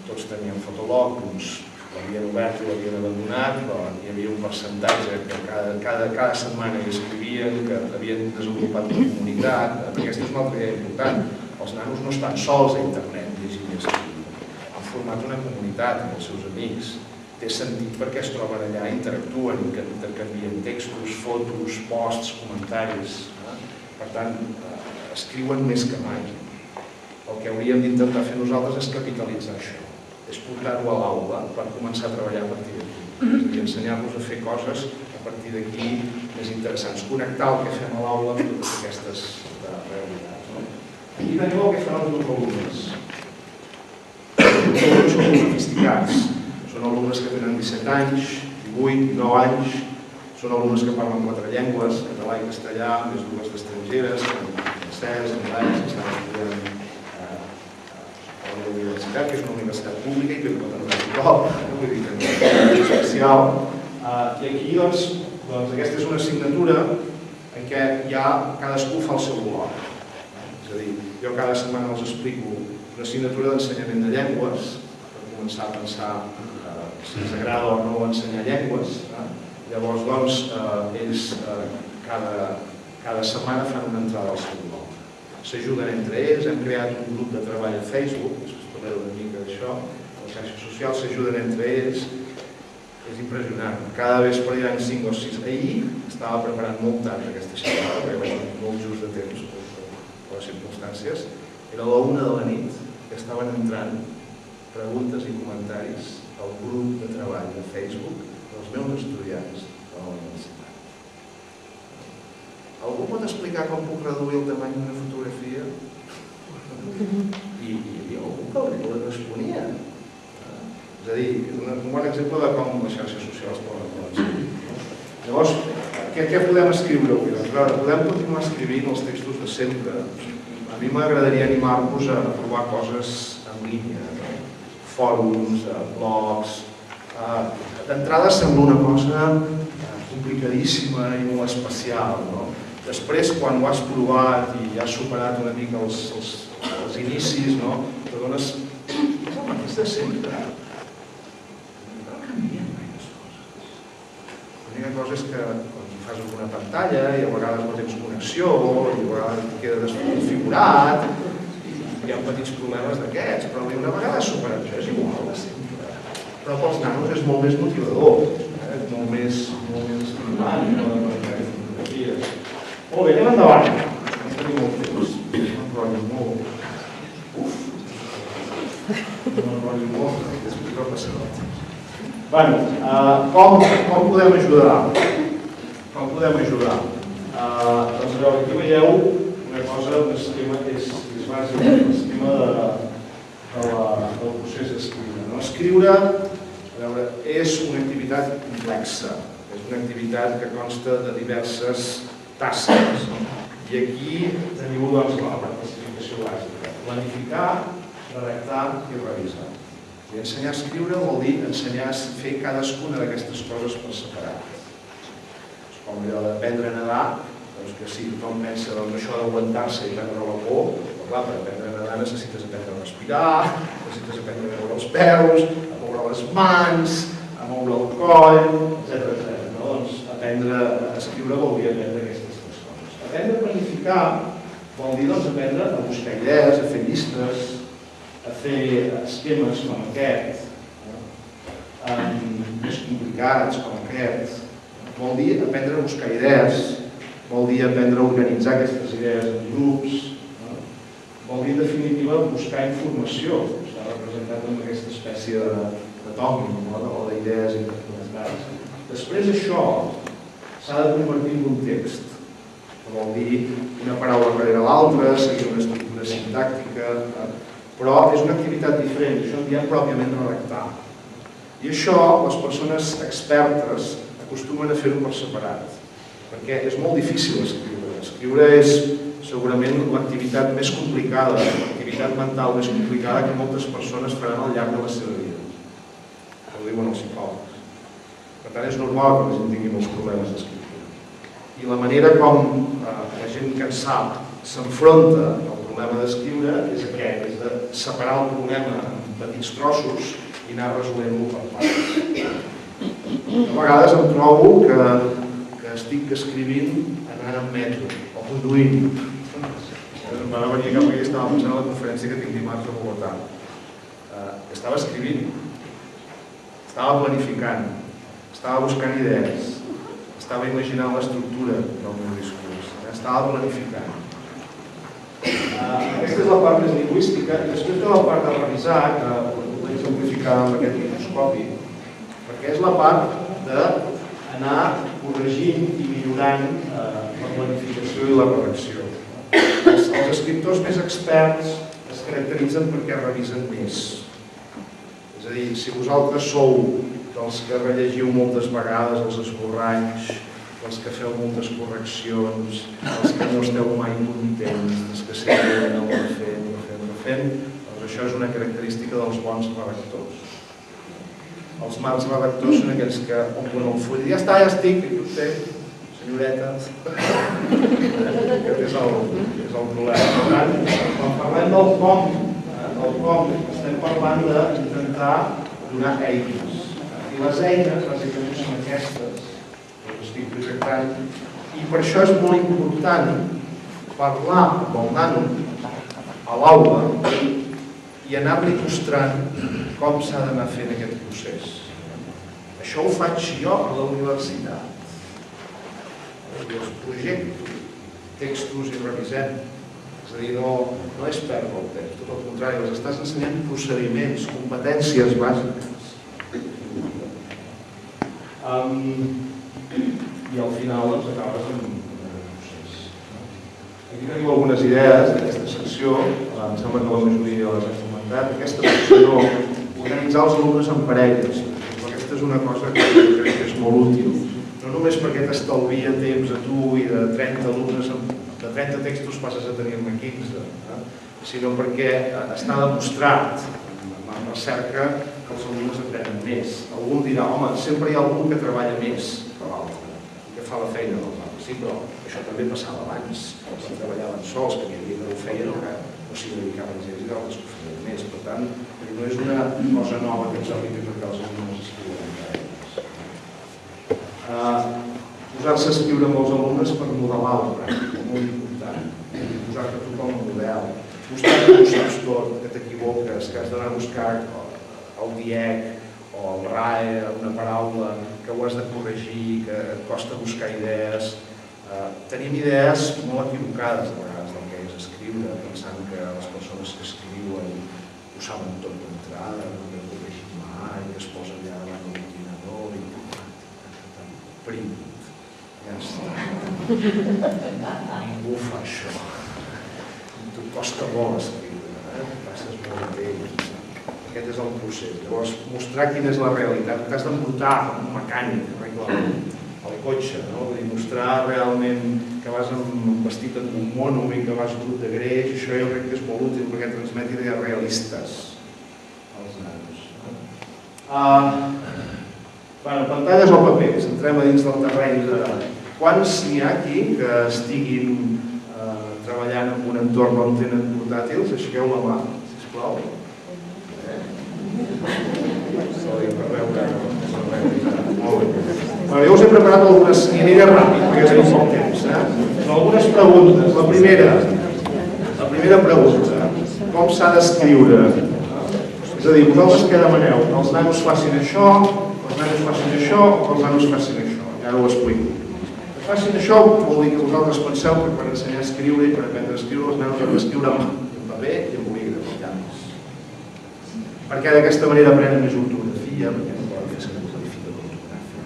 S1: tots tenien Fotolog, uns l'havien obert i l'havien abandonat, però hi havia un percentatge que cada setmana hi escrivien, que havien desenvolupat una comunitat, perquè aquesta és una altra idea important. Els nanos no estan sols a internet llegint i escrivint, han format una comunitat amb els seus amics, té sentit perquè es troben allà, interactuen, intercanvien textos, fotos, posts, comentaris. Per tant, escriuen més que mai. El que hauríem d'intentar fer nosaltres és capitalitzar això, és portar-ho a l'aula per començar a treballar a partir d'aquí. És a dir, ensenyar-los a fer coses a partir d'aquí més interessants, connectar el que fem a l'aula amb totes aquestes realitats. Aquí teniu el que fan els meus alumnes. Els alumnes són molt sofisticats. Són alumnes que tenen 17 anys, 18, 9 anys, són alumnes que parlen 4 llengües, català i castellà, més 2 d'estrangeres, francès, anglès, que estan estudiant a la universitat, que és una universitat pública i que no pot entrar a tothom, vull dir que no és una especial. I aquí, doncs, aquesta és una assignatura en què ja cadascú fa el seu bloc. És a dir, jo cada setmana els explico una assignatura d'ensenyament de llengües, per començar a pensar si ens agrada o no ensenyar llengües. Llavors, doncs, ells cada setmana fan una entrada al seu blog. S'ajuden entre ells, hem creat un grup de treball a Facebook, després parlaré una mica d'això, a les xarxes socials s'ajuden entre ells, és impressionant. Cada vespre hi ha 5 o 6. Ahir estava preparant molt tard aquesta xerrada, perquè vaig tenir molt just de temps per les circumstàncies. Era a la 1 de la nit que estaven entrant preguntes i comentaris al grup de treball de Facebook dels meus estudiants de la universitat. Algú pot explicar com puc reduir el tamany d'una fotografia? I hi havia algú que li responia. És a dir, és un bon exemple de com les xarxes socials poden ser. Llavors, Què podem escriure avui? Doncs, podem continuar escrivint els textos de sempre. A mi m'agradaria animar-vos a provar coses en línia, fòrums, blogs. D'entrada sembla una cosa complicadíssima i molt especial. Després, quan ho has provat i has superat una mica els inicis, t'adones que és el mateix de sempre. No canvien gaires coses. L'única cosa és que fas alguna pantalla i a vegades no tens connexió i a vegades queda desconfigurat i hi ha petits problemes d'aquests, però una vegada superat això és igual de sempre. Però pels nanos és molt més motivador, és molt més estimulant. Molt bé, anem endavant. No tenim molt temps. No m'enrotllo molt. Uf! No m'enrotllo molt, després va passar el temps. Bueno, com podem ajudar? Com podem ajudar? Doncs aquí veieu una cosa, un esquema que és bàsic, l'esquema del procés d'escriure. Escriure és una activitat complexa, és una activitat que consta de diverses tasques. I aquí teniu la classificació bàsica. Planificar, redactar i revisar. I ensenyar a escriure vol dir ensenyar a fer cadascuna d'aquestes coses per separat. Com allò d'aprendre a nedar, que si tothom pensa això d'aguantar-se i prendre la por, per aprendre a nedar necessites aprendre a respirar, necessites aprendre a moure els peus, a moure les mans, a moure el coll, etc. Doncs aprendre a escriure vol dir aprendre aquestes coses. Aprendre a planificar vol dir aprendre a buscar idees, a fer llistes, a fer esquemes com aquest, més complicats com aquest. Vol dir aprendre a buscar idees, vol dir aprendre a organitzar aquestes idees en grups, vol dir, en definitiva, buscar informació. S'ha representat amb aquesta espècie de tòpic o d'idees interconnectades. Després això s'ha de convertir en un text, que vol dir una paraula darrere l'altra, seguir una estructura sintàctica, però és una activitat diferent, això en diem pròpiament redactar. I això les persones expertes acostumen a fer-ho per separat, perquè és molt difícil escriure. Escriure és segurament l'activitat més complicada, l'activitat mental més complicada que moltes persones faran al llarg de la seva vida. Ho diuen els psicòlegs. Per tant, és normal que la gent tingui molts problemes d'escriptura. I la manera com la gent que en sap s'enfronta al problema d'escriure és aquest, és de separar el problema en petits trossos i anar resolent-lo per parts. A vegades em trobo que estic escrivint anant en metro o conduint. Em va venir cap aquí, estava pensant a la conferència que tinc dimarts a Bogotà. Estava escrivint, estava planificant, estava buscant idees, estava imaginant l'estructura del meu discurs, estava planificant. Aquesta és la part més lingüística i després ve la part de revisar, que ho vaig exemplificar amb aquest microscopi, perquè és la part d'anar corregint i millorant la planificació i la redacció. Els escriptors més experts es caracteritzen perquè revisen més. És a dir, si vosaltres sou dels que rellegiu moltes vegades els esborranys, dels que feu moltes correccions, dels que no esteu mai contents, dels que sempre aneu refent, doncs això és una característica dels bons redactors. Els mals redactors són aquells que omplen el full i ja està, ja estic, i potser, senyoreta. Aquest és el problema. Per tant, quan parlem del com, estem parlant d'intentar donar eines. I les eines, bàsicament, són aquestes, que estic projectant, i per això és molt important parlar amb el nano a l'aula i anar-li mostrant com s'ha d'anar fent aquest procés. Això ho faig jo a la universitat. Els projecto textos i revisem. És a dir, no és perdre el temps, tot el contrari, els estàs ensenyant procediments, competències bàsiques. I al final acabes amb un procés. Aquí teniu algunes idees d'aquesta secció, em sembla que la majoria les hem comentat. Aquesta secció, organitzar els alumnes en parelles. Aquesta és una cosa que crec que és molt útil. No no només perquè t'estalvia temps a tu i de 30 alumnes, de 30 textos passes a tenir-ne 15, sinó perquè està demostrat en recerca que els alumnes aprenen més. Algú dirà, home, sempre hi ha algú que treballa més que l'altre, que fa la feina dels altres. Sí, però això també passava abans, quan treballaven sols, que hi havia que ho feien o s'hi dedicaven ells i d'altres que ho feien més. Per tant, no és una cosa nova que ens arribi perquè els alumnes escriuen cada posar-se a escriure amb els alumnes per modelar la pràctica, molt important. Posar-te tothom un model, mostrar que ho saps tot, que t'equivoques, que has d'anar a buscar el DIEC o el RAE, una paraula, que ho has de corregir, que et costa buscar idees. Tenim idees molt equivocades a vegades del que és escriure, pensant que les persones que escriuen ho saben tot d'entrada, no ho corregim mai, que es posa allà davant l'ordinador i prim. Ja està. Ningú fa això. T'ho costa molt escriure, passes molt temps. Aquest és el procés. Llavors, mostrar quina és la realitat. T'has d'embrutar com un mecànic, el cotxe, no? Mostrar realment que vas vestit amb un mono i que vas brut de greix, això jo crec que és molt útil perquè transmet idees realistes als nanos. Pantalles o papers, entrem a dins del terreny de... Quants n'hi ha aquí que estiguin treballant en un entorn on tenen portàtils? Aixequeu la mà, sisplau. Jo us he preparat algunes, i aniré ràpid, perquè tenim poc temps. Algunes preguntes. La primera pregunta, com s'ha d'escriure? És a dir, vosaltres què demaneu? Que els nanos facin això, que els nanos facin això, o que els nanos facin això? Ja ho explico. Que facin això vol dir que vosaltres penseu que per ensenyar a escriure i per aprendre a escriure els nanos han d'escriure amb paper i amb bolígraf, amb llavis. Perquè d'aquesta manera aprenen més ortografia, perquè no poden fer servir el verificador ortogràfic.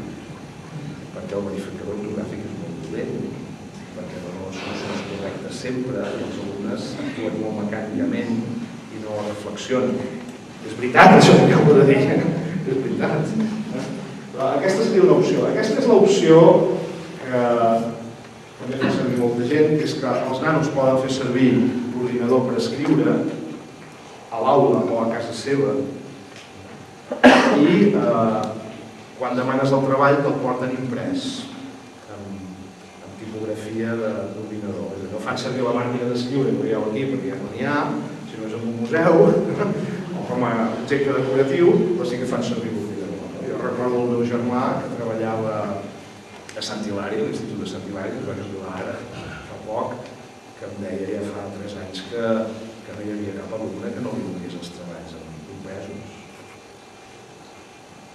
S1: Perquè el verificador ortogràfic és molt dolent, perquè no són solucions correctes sempre, i els alumnes actuen molt mecànicament i no reflexionen. És veritat això que acabo de dir, és veritat. Però aquesta seria una opció. Aquesta és l'opció que també fa servir molta gent, que és que els nanos poden fer servir l'ordinador per escriure a l'aula o a casa seva i quan demanes el treball te'l porten imprès amb tipografia d'ordinador. No fan servir la màquina d'escriure que veieu aquí perquè ja no n'hi ha, si no és en un museu o com a objecte decoratiu, però sí que fan servir l'ordinador. Jo recordo el meu germà que treballava a Sant Hilari, a l'Institut de Sant Hilari, que es va jubilar ara fa poc, que em deia ja fa 3 anys que no hi havia cap alumne que no li donés els treballs impresos.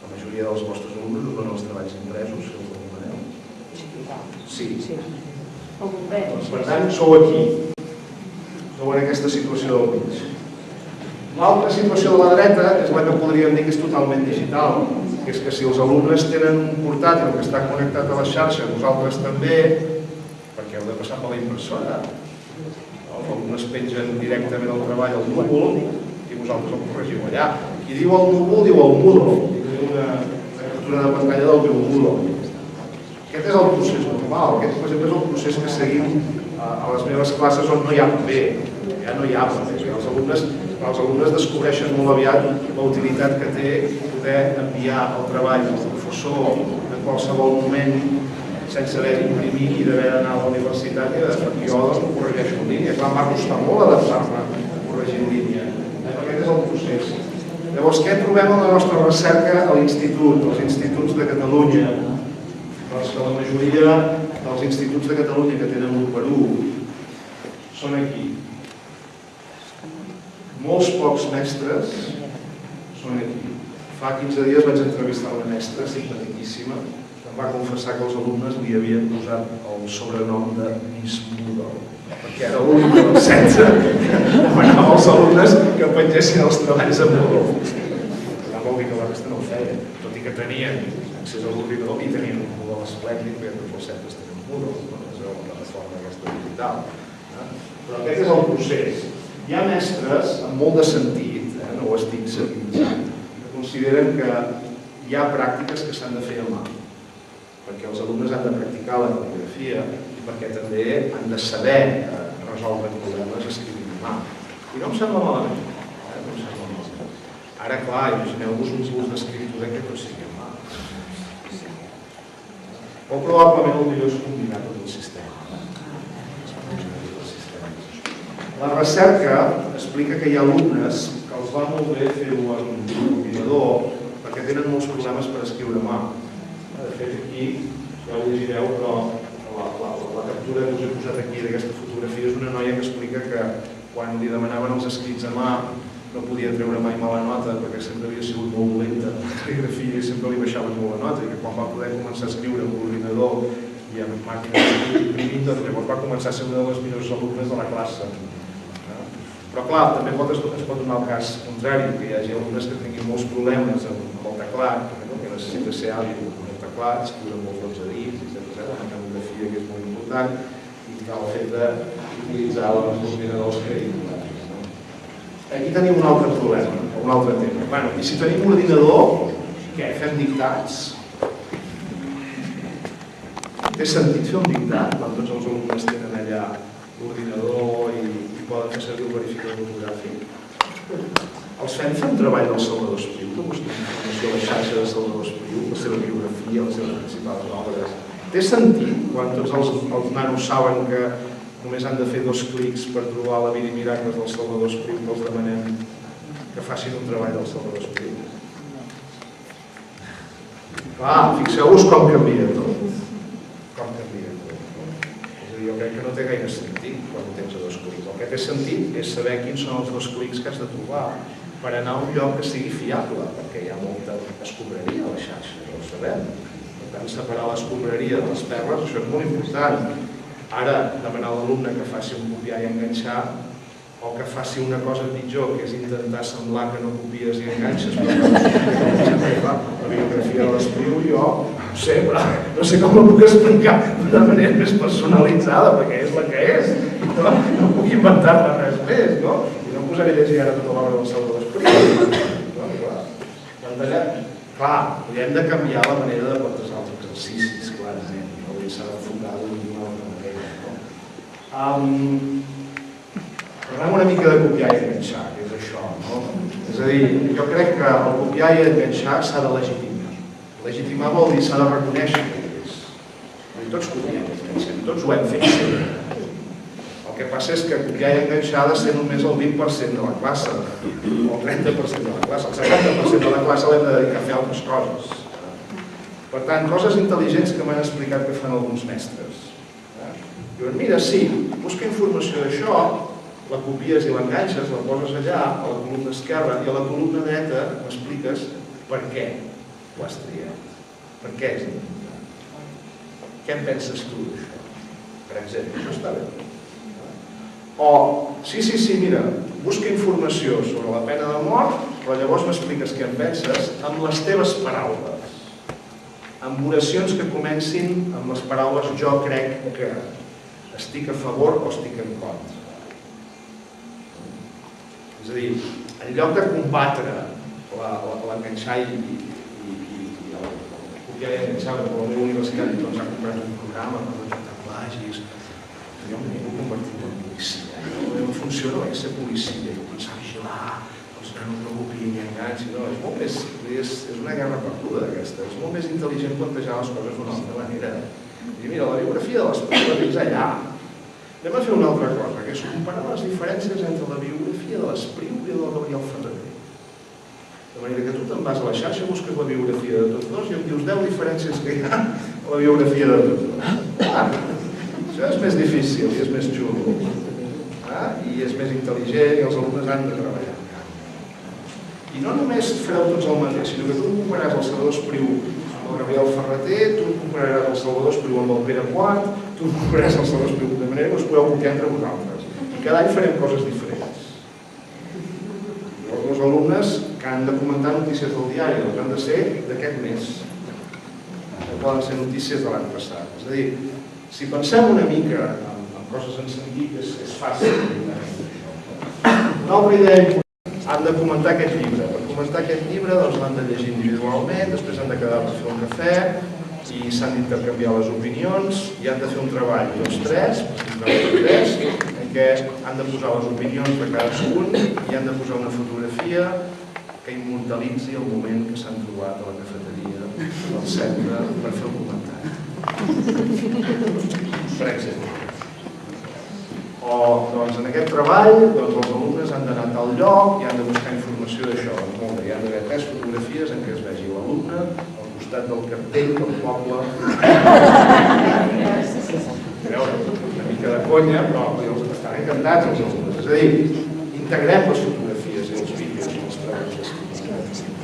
S1: La majoria dels vostres alumnes us donen els treballs impresos, si els demaneu. Sí. Per tant, sou aquí. Sou en aquesta situació del mig. L'altra situació de la dreta és la que podríem dir que és totalment digital, que és que si els alumnes tenen un portàtil que està connectat a la xarxa, vosaltres també, perquè heu de passar per la impressora. Els alumnes pengen directament el treball al núvol i vosaltres el corregiu allà. Qui diu el núvol diu el Moodle, diu una captura de pantalla del meu Moodle. Aquest és el procés normal, aquest per exemple és el procés que seguim a les meves classes on no hi ha paper, ja no hi ha paper. Els alumnes descobreixen molt aviat la utilitat que té poder enviar el treball al professor en qualsevol moment sense haver d'imprimir i d'haver d'anar a la universitat i jo ho corregeixo en línia. Clar, m'ha costat molt adaptar-me a corregir en línia. Aquest és el procés. Llavors, què trobem en la nostra recerca a l'institut, als instituts de Catalunya? Doncs que la majoria dels instituts de Catalunya que tenen l'1:1 són aquí. Molts pocs mestres són aquí. Fa 15 dies vaig entrevistar una mestra simpaticíssima que em va confessar que els alumnes li havien posat el sobrenom de Miss Moodle, perquè era l'única dels 16 que demanava als alumnes que pengessin els treballs a Moodle. No vol dir que la resta no ho feia, tot i que tenien accés a l'ordinador i tenien un Moodle esplèndid, perquè tots els centres tenen Moodle, és la plataforma aquesta digital. Però aquest és el procés. Hi ha mestres amb molt de sentit, no ho estic servint, que consideren que hi ha pràctiques que s'han de fer a mà. perquè els alumnes han de practicar la cal·ligrafia i perquè també han de saber resoldre problemes escrivint a mà. I no em sembla malament. No em sembla malament. Ara, clar, imagineu-vos un curs d'escriptura que tot sigui a mà. O probablement el millor és combinar tot el sistema. La recerca explica que hi ha alumnes que els va molt bé fer-ho en ordinador perquè tenen molts problemes per escriure a mà. De fet, aquí, ja ho llegireu, però la captura que us he posat aquí d'aquesta fotografia és una noia que explica que quan li demanaven els escrits a mà no podia treure mai mala nota perquè sempre havia sigut molt dolenta la cal·ligrafia i sempre li baixaven molt la nota i que quan va poder començar a escriure amb l'ordinador i amb màquines d'imprimir, doncs llavors va començar a ser una de les millors alumnes de la classe. Però clar, també es pot donar el cas contrari, que hi hagi alumnes que tinguin molts problemes amb el teclat, que necessita ser hàbil amb el teclat, escriure molts bons edits, etc. La cal·ligrafia que és molt important i el fet d'utilitzar l'ordinador que hi ha. Aquí tenim un altre problema, un altre tema. I si tenim un ordinador, què? Fem dictats? Té sentit fer un dictat quan tots els alumnes tenen allà l'ordinador i poden fer servir el verificador ortogràfic? Els fem un treball del Salvador Espriu, que busquem informació a la xarxa de Salvador Espriu, la seva biografia, les seves principals obres. Té sentit quan tots els nanos saben que només han de fer 2 clics per trobar la vida i miracles del Salvador Espriu, que els demanem que facin un treball del Salvador Espriu? Clar, fixeu-vos com canvia tot. Com canvia tot. És a dir, jo crec que no té gaire sentit quan ho tens a 2 clics. El que té sentit és saber quins són els 2 clics que has de trobar per anar a un lloc que sigui fiable, perquè hi ha molta escombraria a la xarxa, ja ho sabem. Per tant, separar l'escombraria de les perles, això és molt important. Ara, demanar a l'alumne que faci un copiar i enganxar o que faci una cosa pitjor, que és intentar semblar que no copies i enganxes, però la biografia de l'Espriu jo no sé com la puc explicar d'una manera més personalitzada, perquè és la que és. No puc inventar-me res més, no? I no posaré a llegir ara tota l'obra del Salvador Espriu. Clar, hem de canviar la manera de plantejar els exercicis, clarament. S'ha d'enfocar d'una altra manera. Parlem una mica de copiar i enganxar, que és això, no? És a dir, jo crec que el copiar i enganxar s'ha de legitimar. Legitimar vol dir s'ha de reconèixer que és. Tots copiem i enganxem, tots ho hem fet sempre. El que passa és que copiar i enganxar ha de ser només el 20% de la classe, o el 30% de la classe. El 70% de la classe l'hem de dedicar a fer altres coses. Per tant, coses intel·ligents que m'han explicat que fan alguns mestres. Diuen, mira, sí, busca informació d'això, la copies i l'enganxes, la poses allà, a la columna esquerra, i a la columna dreta m'expliques per què ho has triat. Per què és important? Què en penses tu d'això? Per exemple, això està bé. O, sí, mira, busca informació sobre la pena de mort, però llavors m'expliques què en penses amb les teves paraules. Amb oracions que comencin amb les paraules jo crec que, estic a favor o estic en contra. És a dir, en lloc de combatre l'enganxar i el copiar i enganxar, per la meva universitat doncs ha comprat un programa per detectar plagis, jo m'he convertit en policia. La meva funció no és ser policia, jo pensava vigilar, no copiïn i enganxin, no, és molt més, és una guerra perduda aquesta, és molt més intel·ligent plantejar les coses d'una altra manera. I mira, la biografia de l'Espriu la tens allà. Anem a fer una altra cosa, que és comparar les diferències entre la biografia de l'Espriu i la del Gabriel Ferreter. De manera que tu te'n vas a la xarxa, busques la biografia de tots dos i em dius 10 diferències que hi ha a la biografia de tots dos. Això és més difícil i és més xulo. I és més intel·ligent i els alumnes han de treballar. I no només fareu tots el mateix, sinó que tu compararàs el Salvador Espriu amb el Gabriel Ferreter, tu compararàs el Salvador Espriu amb el Pere Quart, tu compararàs el Salvador Espriu de manera que us podeu copiar entre vosaltres. I cada any farem coses diferents. Els meus alumnes que han de comentar notícies del diari, doncs han de ser d'aquest mes. No poden ser notícies de l'any passat. És a dir, si pensem una mica en coses en sentit, és fàcil. Una altra idea important. Han de comentar aquest llibre. Per comentar aquest llibre l'han de llegir individualment, després han de quedar per fer un cafè i s'han d'intercanviar les opinions i han de fer un treball, 2, 3, en què han de posar les opinions de cadascun i han de posar una fotografia que immortalitzi el moment que s'han trobat a la cafeteria del centre per fer el comentari. Per exemple. O, doncs, en aquest treball, els alumnes han d'anar a tal lloc i han de buscar informació d'això. Hi ha d'haver 3 fotografies en què es vegi l'alumne al costat del cartell del poble. Una mica de conya, però estan encantats els alumnes. És a dir, integrem les fotografies i els vídeos i els treballs.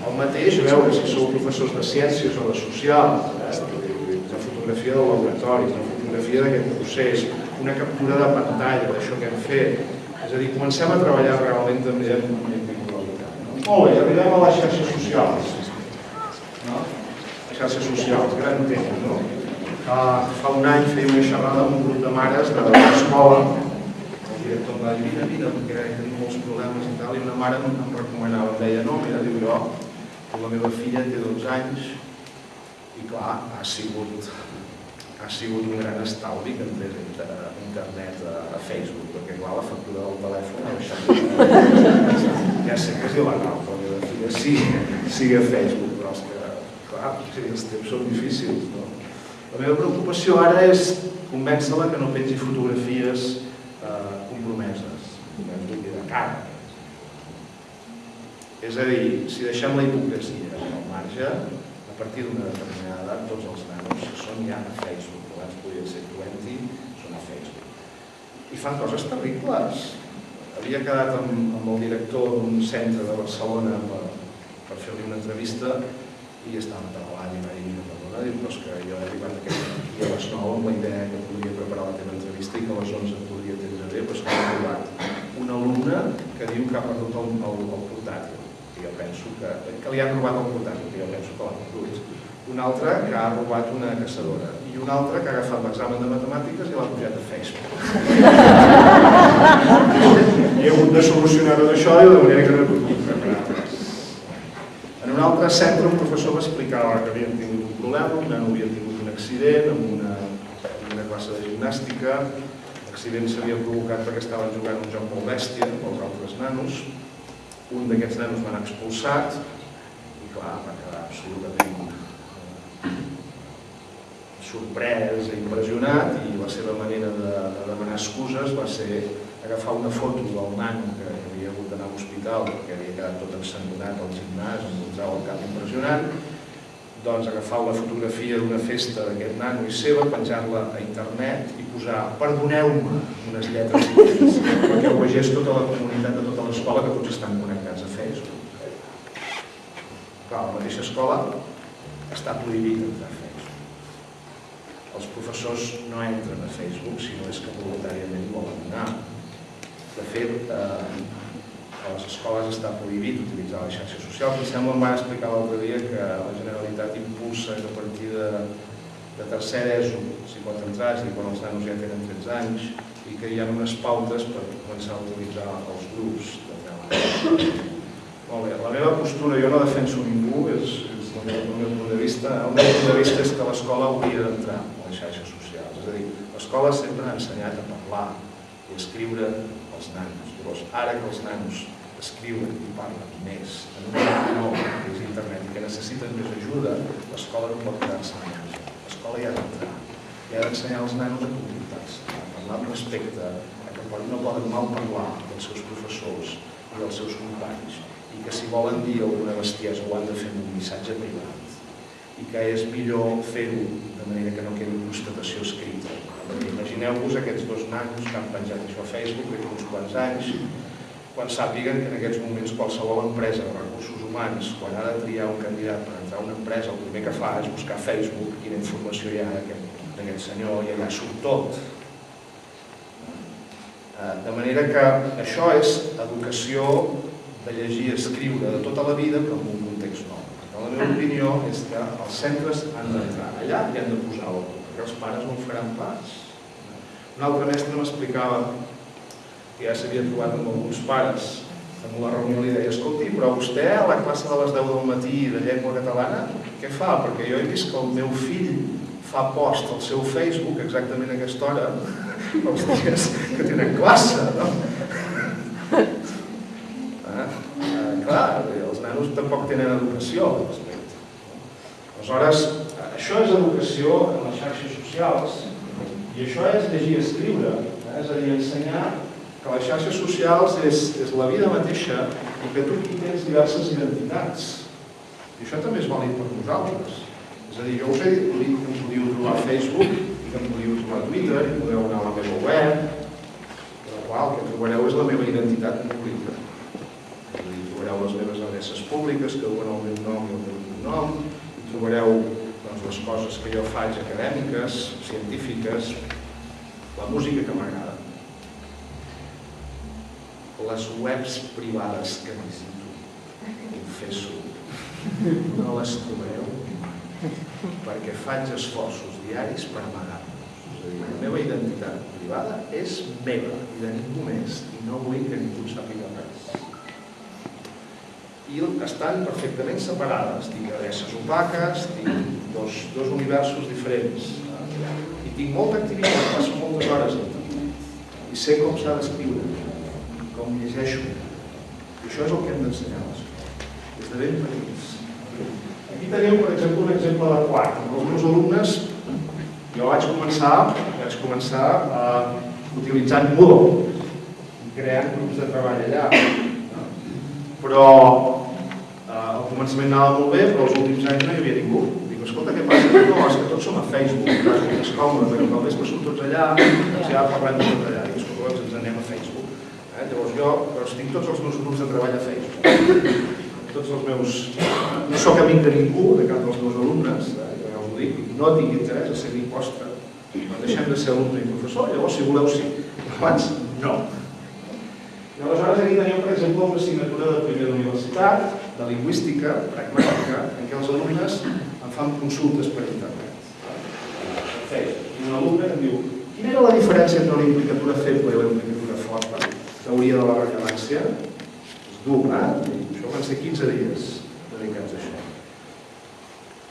S1: El mateix, a veure, si sou professors de ciències o de socials, la fotografia del laboratori, la fotografia d'aquest procés, una captura de pantalla d'això que hem fet. És a dir, comencem a treballar realment també en individualitat. Molt bé, arribem a les xarxes socials. Les xarxes socials, gran tema, no? Fa un any feia una xerrada amb un grup de mares de l'escola. El director em va dir, mira, perquè tenim molts problemes i tal, i una mare em recomanava, em deia, no, mira, diu jo, la meva filla té 12 anys i clar, ha sigut un gran estalvi que entrés a internet a Facebook, perquè clar, la factura del telèfon ha baixat. Ja sé que és il·legal, però la meva filla sigui a Facebook, però és que, clar, els temps són difícils, no? La meva preocupació ara és convèncer-la que no pengi fotografies compromeses, de cara. És a dir, si deixem la hipocresia al marge, a partir d'una determinada edat, tots els nanos són ja a Facebook, abans podien ser 20, són a Facebook. I fan coses terribles. Havia quedat amb el director d'un centre de Barcelona per fer-li una entrevista i estava parlant i va dir, no, perdona, però és que jo he arribat aquí a les 9 amb la idea que podria preparar la teva entrevista i que a les 11 et podria atendre bé, però és que m'ha trobat un alumne que diu que ha perdut el portàtil. Jo penso que li han robat el portàtil, jo penso que l'ha perdut. Un altre que ha robat una caçadora i un altre que ha agafat l'examen de matemàtiques i l'ha pujat a Facebook. I he hagut de solucionar-ho d'això i de manera que no he pogut preparar res. En un altre centre un professor va explicar que havien tingut un problema, un nen havia tingut un accident amb una classe de gimnàstica. L'accident s'havia provocat perquè estaven jugant un joc molt bèstia amb els altres nanos. Un d'aquests nanos va anar expulsat i clar, va quedar absolutament sorprès i impressionat i la seva manera de demanar excuses va ser agafar una foto del nano que havia hagut d'anar a l'hospital perquè havia quedat tot ensangonat al gimnàs amb un trau al cap impressionant, doncs agafar la fotografia d'una festa d'aquest nano i seva, penjar-la a internet i posar perdoneu-me unes lletres perquè ho vegés tota la comunitat de tota l'escola que tots estan connectats a Facebook. Clar, la mateixa escola està prohibit entrar a Facebook. Els professors no entren a Facebook si no és que voluntàriament volen anar. De fet, a les escoles està prohibit utilitzar les xarxes socials. Em sembla, em van explicar l'altre dia que la Generalitat impulsa que a partir de tercer ESO, si pot entrar, és a dir, quan els nanos ja tenen 13 anys, i que hi ha unes pautes per començar a utilitzar els grups de treball. Molt bé, la meva postura, jo no defenso ningú, és el meu punt de vista. El meu punt de vista és que l'escola hauria d'entrar a les xarxes socials. És a dir, l'escola sempre ha ensenyat a parlar i a escriure als nanos. Llavors, ara que els nanos escriuen i parlen més en un lloc nou, que és internet, i que necessiten més ajuda, l'escola no pot quedar-se en casa. L'escola hi ha d'entrar. I ha d'ensenyar als nanos a comportar-se, a parlar amb respecte, a que no poden mal parlar dels seus professors i dels seus companys, i que si volen dir alguna bestiesa ho han de fer amb un missatge privat, i que és millor fer-ho de manera que no quedi constatació escrita. Imagineu-vos aquests dos nanos que han penjat això a Facebook d'aquí uns quants anys, quan sàpiguen que en aquests moments qualsevol empresa de recursos humans, quan ha de triar un candidat per entrar a una empresa, el primer que fa és buscar a Facebook quina informació hi ha d'aquest senyor i allà surt tot. De manera que això és educació de llegir i escriure de tota la vida, però en un context nou. La meva opinió és que els centres han d'entrar allà i han de posar l'autor, perquè els pares no ho faran pas. Un altre mestre m'explicava que ja s'havia trobat amb alguns pares en la reunió li deia, escolti, però vostè a la classe de les 10 del matí de llengua catalana, què fa? Perquè jo he vist que el meu fill fa post al seu Facebook exactament a aquesta hora, els dies que tenen classe, no? Clar, els nanos tampoc tenen educació al respecte. Aleshores, això és educació en les xarxes socials i això és llegir i escriure, és a dir, ensenyar que les xarxes socials és la vida mateixa i que tu aquí tens diverses identitats. I això també és vàlid per nosaltres. És a dir, jo us he dit que em podíeu trobar a Facebook i que em podíeu trobar a Twitter i podeu anar a la meva web, la qual que trobareu és la meva identitat pública. Trobareu les meves adreces públiques que duen el meu nom i el meu cognom, i trobareu les coses que jo faig acadèmiques, científiques, la música que m'agrada. Les webs privades que visito, confesso, no les trobareu perquè faig esforços diaris per amagar-los. És a dir, la meva identitat privada és meva i de ningú més i no vull que ningú sàpiga res. I estan perfectament separades. Tinc adreces opaques, tinc dos universos diferents. I tinc molta activitat, passo moltes hores a internet. I sé com s'ha d'escriure, com llegeixo. I això és el que hem d'ensenyar a l'escola, des de ben petits. Aquí teniu, per exemple, un exemple de quart. Amb els meus alumnes, jo vaig començar utilitzant Moodle, creant grups de treball allà. Però al començament anava molt bé, però als últims anys no hi havia ningú. Dic, escolta, què passa? No, és que tots som a Facebook, és còmode, perquè al vespre som tots allà, ja parlem de tot allà. Dic, escolta, doncs ens anem a Facebook. Llavors jo tinc tots els meus grups de treball a Facebook. Tots els meus... No soc amic de ningú, de cap dels meus alumnes, ja us ho dic, no tinc interès a ser-hi vostre. Quan deixem de ser alumne i professor, llavors si voleu sí, abans no. I aleshores aquí teniu, per exemple, una assignatura de primer d'universitat, de lingüística pragmàtica, en què els alumnes em fan consultes per internet. I un alumne em diu, quina era la diferència entre la implicatura feble i la implicatura forta? Teoria de la rellevància? És dur, Això van ser 15 dies dedicats a això.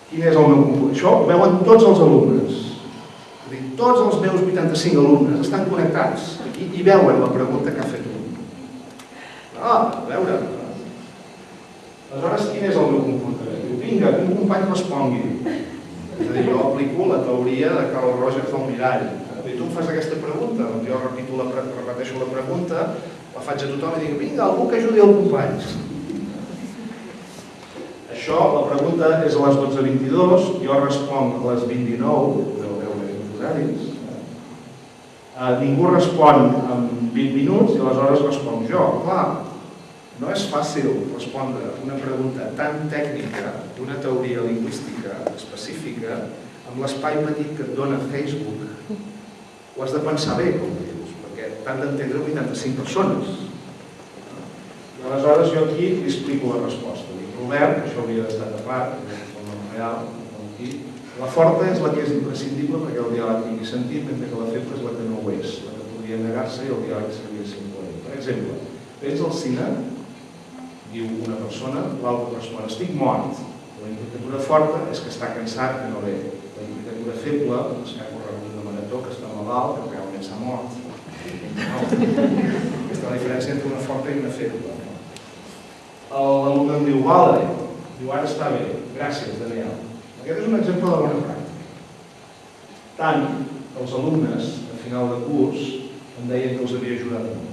S1: Quin és el meu compromís? Això ho veuen tots els alumnes. Tots els meus 85 alumnes estan connectats i veuen la pregunta que ha fet un. A veure. Aleshores, quin és el meu comportament? Diu, vinga, que un company respongui. És a dir, jo aplico la teoria de Carl Rogers del mirall. I tu em fas aquesta pregunta, doncs jo repeteixo la pregunta, la faig a tothom i dic, vinga, algú que ajudi el company. Això, la pregunta és a les 12:22, jo responc a les 29, podeu veure els horaris. Ningú respon en 20 minuts i aleshores responc jo. Clar, no és fàcil respondre una pregunta tan tècnica d'una teoria lingüística específica amb l'espai petit que et dona Facebook. Ho has de pensar bé, com dius, perquè t'han d'entendre 85 persones. I aleshores jo aquí li explico la resposta. Dic, Robert, que això hauria d'estar tapat, el nom real, la forta és la que és imprescindible perquè el diàleg tingui sentit, mentre que la feble és la que no ho és, la que podria negar-se i el diàleg seria simplement. Per exemple, vens al cine, diu una persona, l'altre respon, estic mort. La implicatura forta és que està cansat, que no ve. La implicatura feble és que ha corregut una marató, que està malalt, que realment s'ha mort. Aquesta és la diferència entre una forta i una feble. L'alumne em diu, vale, diu, ara està bé, gràcies, Daniel. Aquest és un exemple de bona pràctica. Tant els alumnes, a final de curs, em deien que els havia ajudat molt.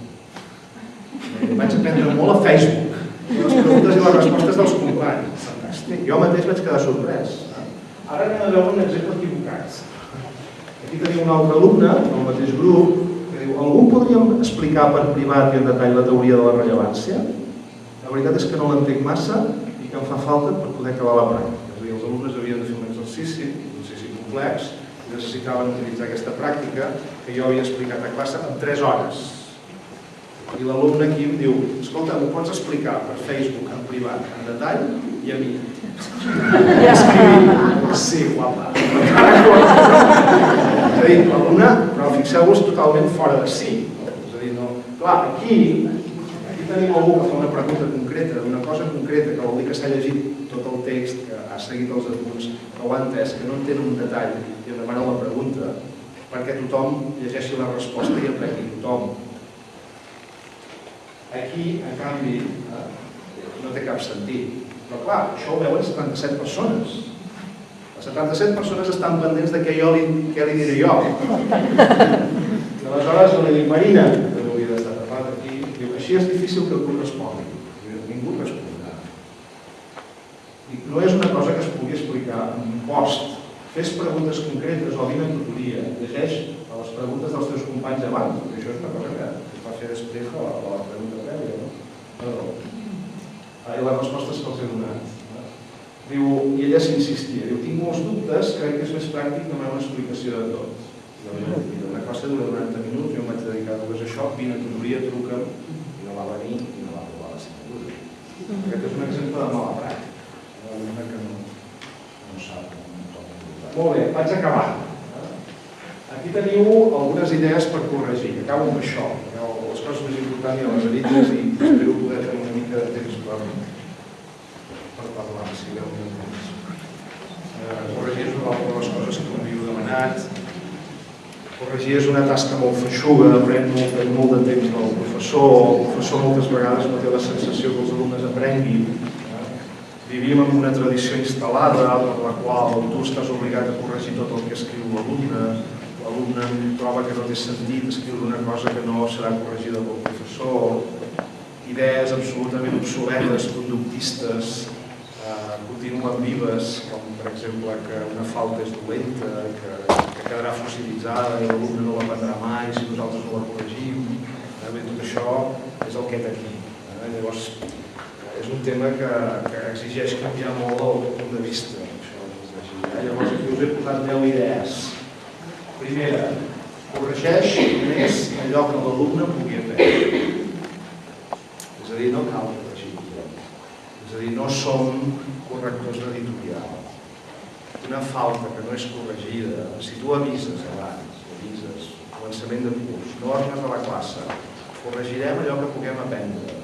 S1: Vaig aprendre molt a Facebook, les preguntes i les respostes dels companys. Fantàstic. Jo mateix vaig quedar sorprès. Ara anem a veure un exemple equivocat. Aquí tenim un altre alumne, del mateix grup, que diu, algú podríem explicar per privat i en detall la teoria de la rellevància? La veritat és que no l'entenc massa i que em fa falta per poder acabar la pràctica. Els alumnes havien de fer un exercici complex, i necessitaven utilitzar aquesta pràctica que jo havia explicat a classe en 3 hores. I l'alumne aquí em diu, escolta, m'ho pots explicar per Facebook, en privat, en detall, i a mi? I escrivim, sí, guapa. És a dir, l'alumne, però fixeu-vos, totalment fora de si. És a dir, no... Clar, aquí tenim algú que fa una pregunta concreta, d'una cosa concreta, que vol dir que s'ha llegit tot el text, que ha seguit els apunts, que ho ha entès, que no entén un detall i em demana la pregunta, perquè tothom llegeixi la resposta i aprengui tothom. Aquí, en canvi, no té cap sentit. Però clar, això ho veuen 77 persones. Les 77 persones estan pendents de què li diré jo. I aleshores jo li dic, Marina, que no hauria d'estar tapat aquí, diu, així és difícil que algú respongui. Ningú respondrà. I no és una cosa que es pugui explicar en un post. Fes preguntes concretes o vine a tutoria. Llegeix les preguntes dels teus companys abans, perquè això és una cosa que es va fer després de la pregunta prèvia, no? I les respostes que els he donat. Diu, i ella s'insistia, diu, tinc molts dubtes, crec que és més pràctic demanar una explicació de tot. La classe dura 90 minuts, jo em vaig dedicar a això, vine a tutoria, truca'm, i no va venir i no va provar l'assignatura. Aquest és un exemple de mala pràctica, una que no sap. Molt bé, vaig acabant. Aquí teniu algunes idees per corregir. Acabo amb això. Les coses més importants ja les he dites i espero poder tenir una mica de temps per parlar, si veu un temps. Corregir és una de les coses que m'havíeu demanat. Corregir és una tasca molt feixuga, pren molt de temps del professor. El professor moltes vegades no té la sensació que els alumnes aprenguin. Vivim en una tradició instal·lada per la qual tu estàs obligat a corregir tot el que escriu l'alumne. L'alumne troba que no té sentit escriure una cosa que no serà corregida pel professor. Idees absolutament obsoletes, conductistes, continuen vives, com per exemple que una falta és dolenta, que quedarà fossilitzada i l'alumne no l'aprendrà mai si nosaltres no la corregim. Tot això és el que té aquí. Llavors, és un tema que exigeix canviar molt el punt de vista. Llavors, aquí us he posat 10 idees. Primera, corregeix més allò que l'alumne pugui aprendre. És a dir, no cal corregir. És a dir, no som correctors d'editorial. Una falta que no és corregida, si tu avises abans, començament de curs, normes de la classe, corregirem allò que puguem aprendre.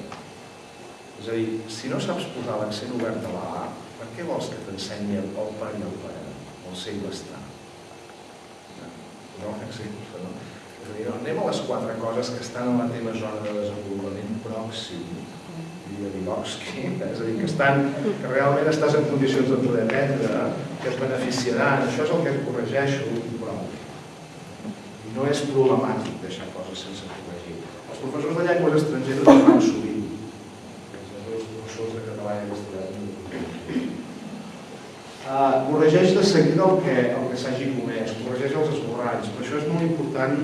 S1: És a dir, si no saps posar l'accent obert a la A, per què vols que t'ensenyi el per i el per, el ser i l'estar? No, sí, no. És a dir, anem a les 4 coses que estan en la teva zona de desenvolupament pròxim, diria Vygotsky, és a dir, que realment estàs en condicions de poder aprendre, que et beneficiaran, això és el que et corregeixo, però no és problemàtic deixar coses sense corregir. Els professors de llengües estrangeres ho fan sovint, els professors de català i castellà. Corregeix de seguida el que s'hagi comès, corregeix els esborranys, per això és molt important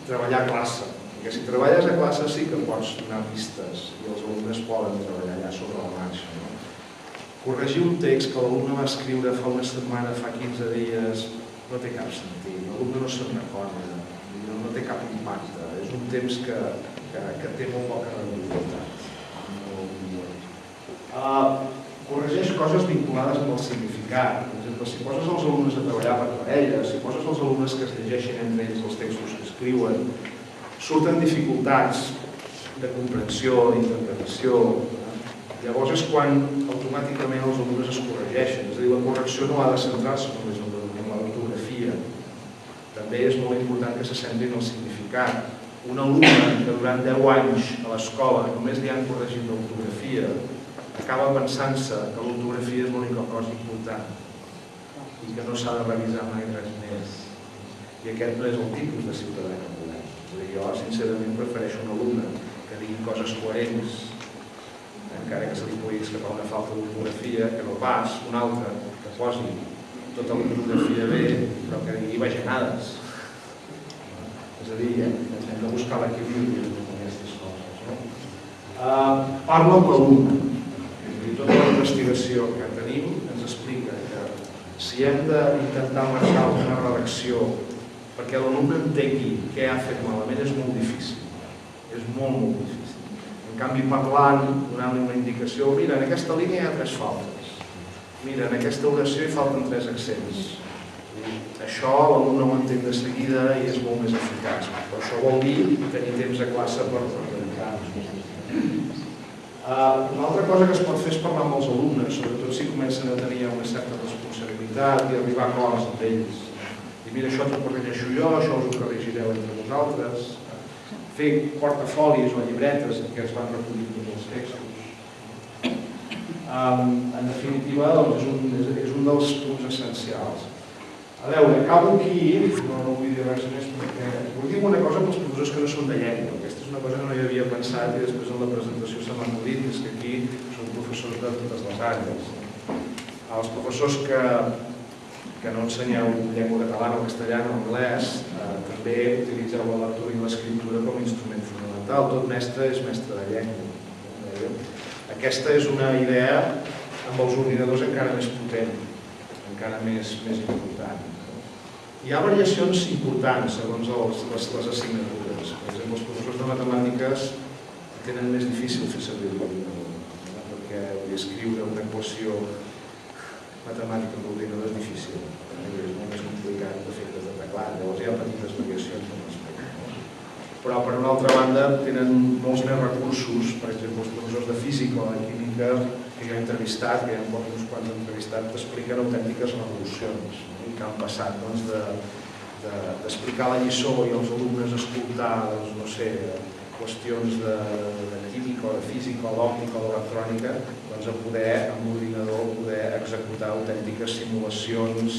S1: treballar a classe, perquè si treballes a classe sí que pots donar pistes i els alumnes poden treballar allà sobre la marxa. Corregir un text que l'alumne va escriure fa una setmana, fa 15 dies, no té cap sentit, l'alumne no se'n recorda, no té cap impacte, és un temps que té molt poca rendibilitat. Corregeix coses vinculades amb el significat. Per exemple, si poses els alumnes a treballar per parelles, si poses els alumnes que es llegeixen entre ells els textos que escriuen, surten dificultats de comprensió, d'interpretació. Llavors és quan automàticament els alumnes es corregeixen. És a dir, la correcció no ha de centrar-se només en l'ortografia. També és molt important que se centri en el significat. Un alumne que durant 10 anys a l'escola només li han corregit l'ortografia acaba pensant-se que l'ortografia és l'única cosa important i que no s'ha de revisar mai res més. I aquest no és el tipus de ciutadà que volem. És a dir, jo sincerament prefereixo un alumne que digui coses coherents, encara que se li pugui escapar una falta d'ortografia, que no pas un altre que posi tota l'ortografia bé, però que digui bajanades. És a dir, hem de buscar l'equilibri en aquestes coses. Parla amb l'alumne. Tota la investigació que tenim ens explica que si hem d'intentar marcar una redacció perquè l'alumne entengui què ha fet malament és molt difícil. És molt difícil. En canvi, parlant, donant-li una indicació, mira, en aquesta línia hi ha 3 faltes. Mira, en aquesta oració hi falten 3 accents. Això l'alumne ho entén de seguida i és molt més eficaç. Però això vol dir tenir temps a classe per dedicar-nos. Una altra cosa que es pot fer és parlar amb els alumnes, sobretot si comencen a tenir una certa responsabilitat i arribar a acords amb ells. I mira, això t'ho corregeixo jo, això us ho corregireu entre vosaltres. Fer portafolis o llibretes en què es van recollir tots els textos. En definitiva, és un dels punts essencials. A veure, acabo aquí, no vull dir res més perquè vull dir una cosa pels professors que no són de llengua. Aquesta és una cosa que no hi havia pensat i després en la presentació se m'ha acudit, és que aquí són professors de totes les àrees. Els professors que no ensenyeu llengua catalana o castellana o anglès també utilitzeu la lectura i l'escriptura com a instrument fonamental. Tot mestre és mestre de llengua. Aquesta és una idea amb els ordinadors encara més potent, encara més important. Hi ha variacions importants segons les assignatures. Per exemple, els professors de matemàtiques tenen més difícil fer servir l'ordinador, perquè escriure una equació matemàtica amb l'ordinador és difícil, és molt més complicat d'efectes de teclat, llavors hi ha petites variacions al respecte. Però, per una altra banda, tenen molts més recursos, per exemple, els professors de física o de química que jo he entrevistat, que hi ha uns quants entrevistats, t'expliquen autèntiques revolucions que han passat d'explicar la lliçó i els alumnes escoltar, no sé, qüestions de química o de física o d'òptica o d'electrònica, doncs a poder, amb l'ordinador, poder executar autèntiques simulacions,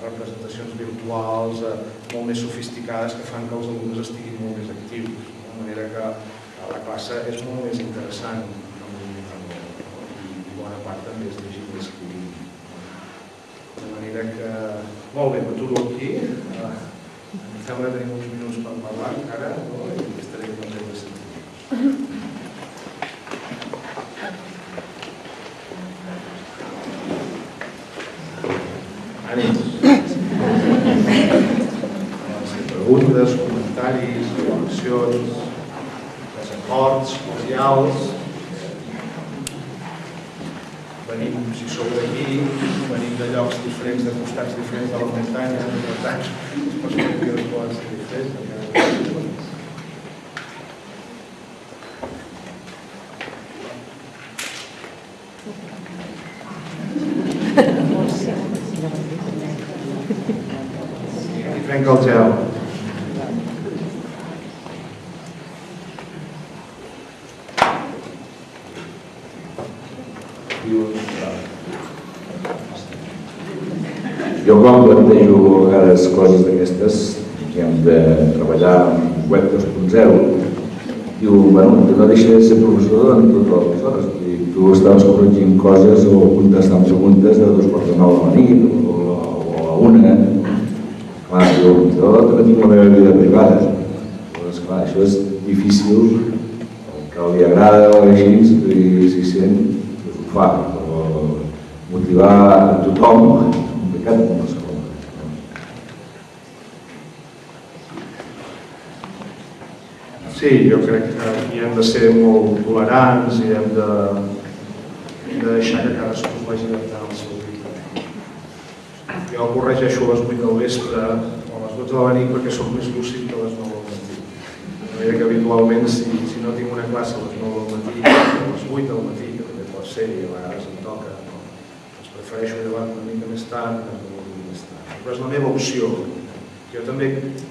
S1: representacions virtuals molt més sofisticades que fan que els alumnes estiguin molt més actius. De manera que la classe és molt més interessant amb l'ordinador i bona part també és llegint i escrivint. De manera que... Molt bé, m'aturo aquí. Em sembla que tenim uns minuts per parlar encara, i estaré content de sentir. Preguntes, comentaris, reflexions, desacords socials. Venim, si sou d'aquí, venim de llocs diferents, de costats diferents de la muntanya, per tant, les perspectives poden ser diferents. I trenca el gel.
S2: Jo quan plantejo a vegades coses d'aquestes que hem de treballar amb web 2.0, diu, bueno, tu no deixes de ser professor en totes les hores. Tu estaves corregint coses o contestant preguntes de 2:45 de la nit o a 1. Clar, jo també tinc la meva vida privada. Doncs, clar, això és difícil, el que li agrada o així, si sent, ho fa. Però motivar a tothom, complicat com a escola.
S1: Sí, jo crec que aquí hem de ser molt tolerants i hem de deixar que cadascú es vagi adaptant al seu ritme. Jo corregeixo a les 8 del vespre o a les 12 de la nit perquè soc més lúcid que a les 9 del matí. De manera que habitualment, si no tinc una classe a les 9 del matí o a les 8 del matí, que també pot ser i a vegades em toca, doncs prefereixo llevar una mica més tard, però és la meva opció. Jo també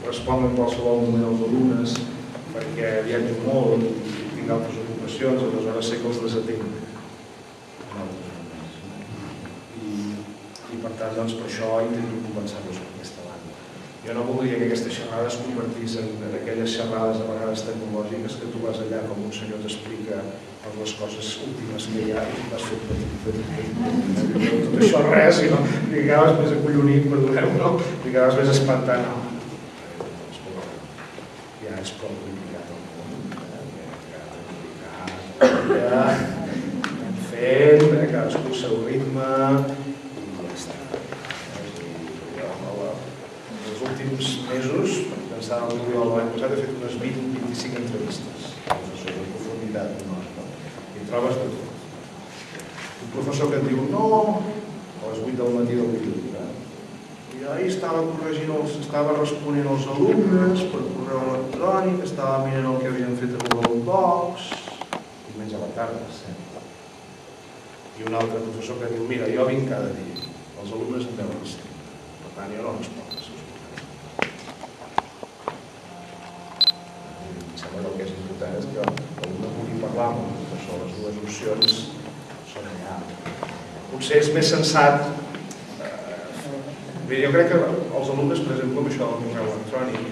S1: responc en qualsevol moment als alumnes perquè viatjo molt i tinc altres ocupacions, aleshores sé que els desatenc. I per tant, doncs, per això intento compensar-los per aquesta banda. Jo no voldria que aquesta xerrada es convertís en aquelles xerrades a vegades tecnològiques que tu vas allà com un senyor t'explica les coses últimes que hi ha i vas fer petit. Tot això res, i li acabes més acollonit, perdoneu, li acabes més espantant. Ja és prou complicat el món. Ja anem fent, cadascú el seu ritme, i ja està. Els últims mesos, pensant en el juliol de l'any passat, he fet unes 20-25 entrevistes, professors en profunditat, i trobes de tot. Un professor que et diu no, a les 8 del matí del dilluns, i ahir estava responent als alumnes per correu electrònic, estava mirant el que havien fet a Google Docs, i menys a la tarda, sempre. I un altre professor que diu, mira, jo vinc cada dia, els alumnes em veuen sempre, per tant jo no responc als seus comentaris. Em sembla que el que és important és que l'alumne pugui parlar amb el professor, les dues opcions són allà. Potser és més sensat, jo crec que els alumnes, per exemple, amb això del correu electrònic,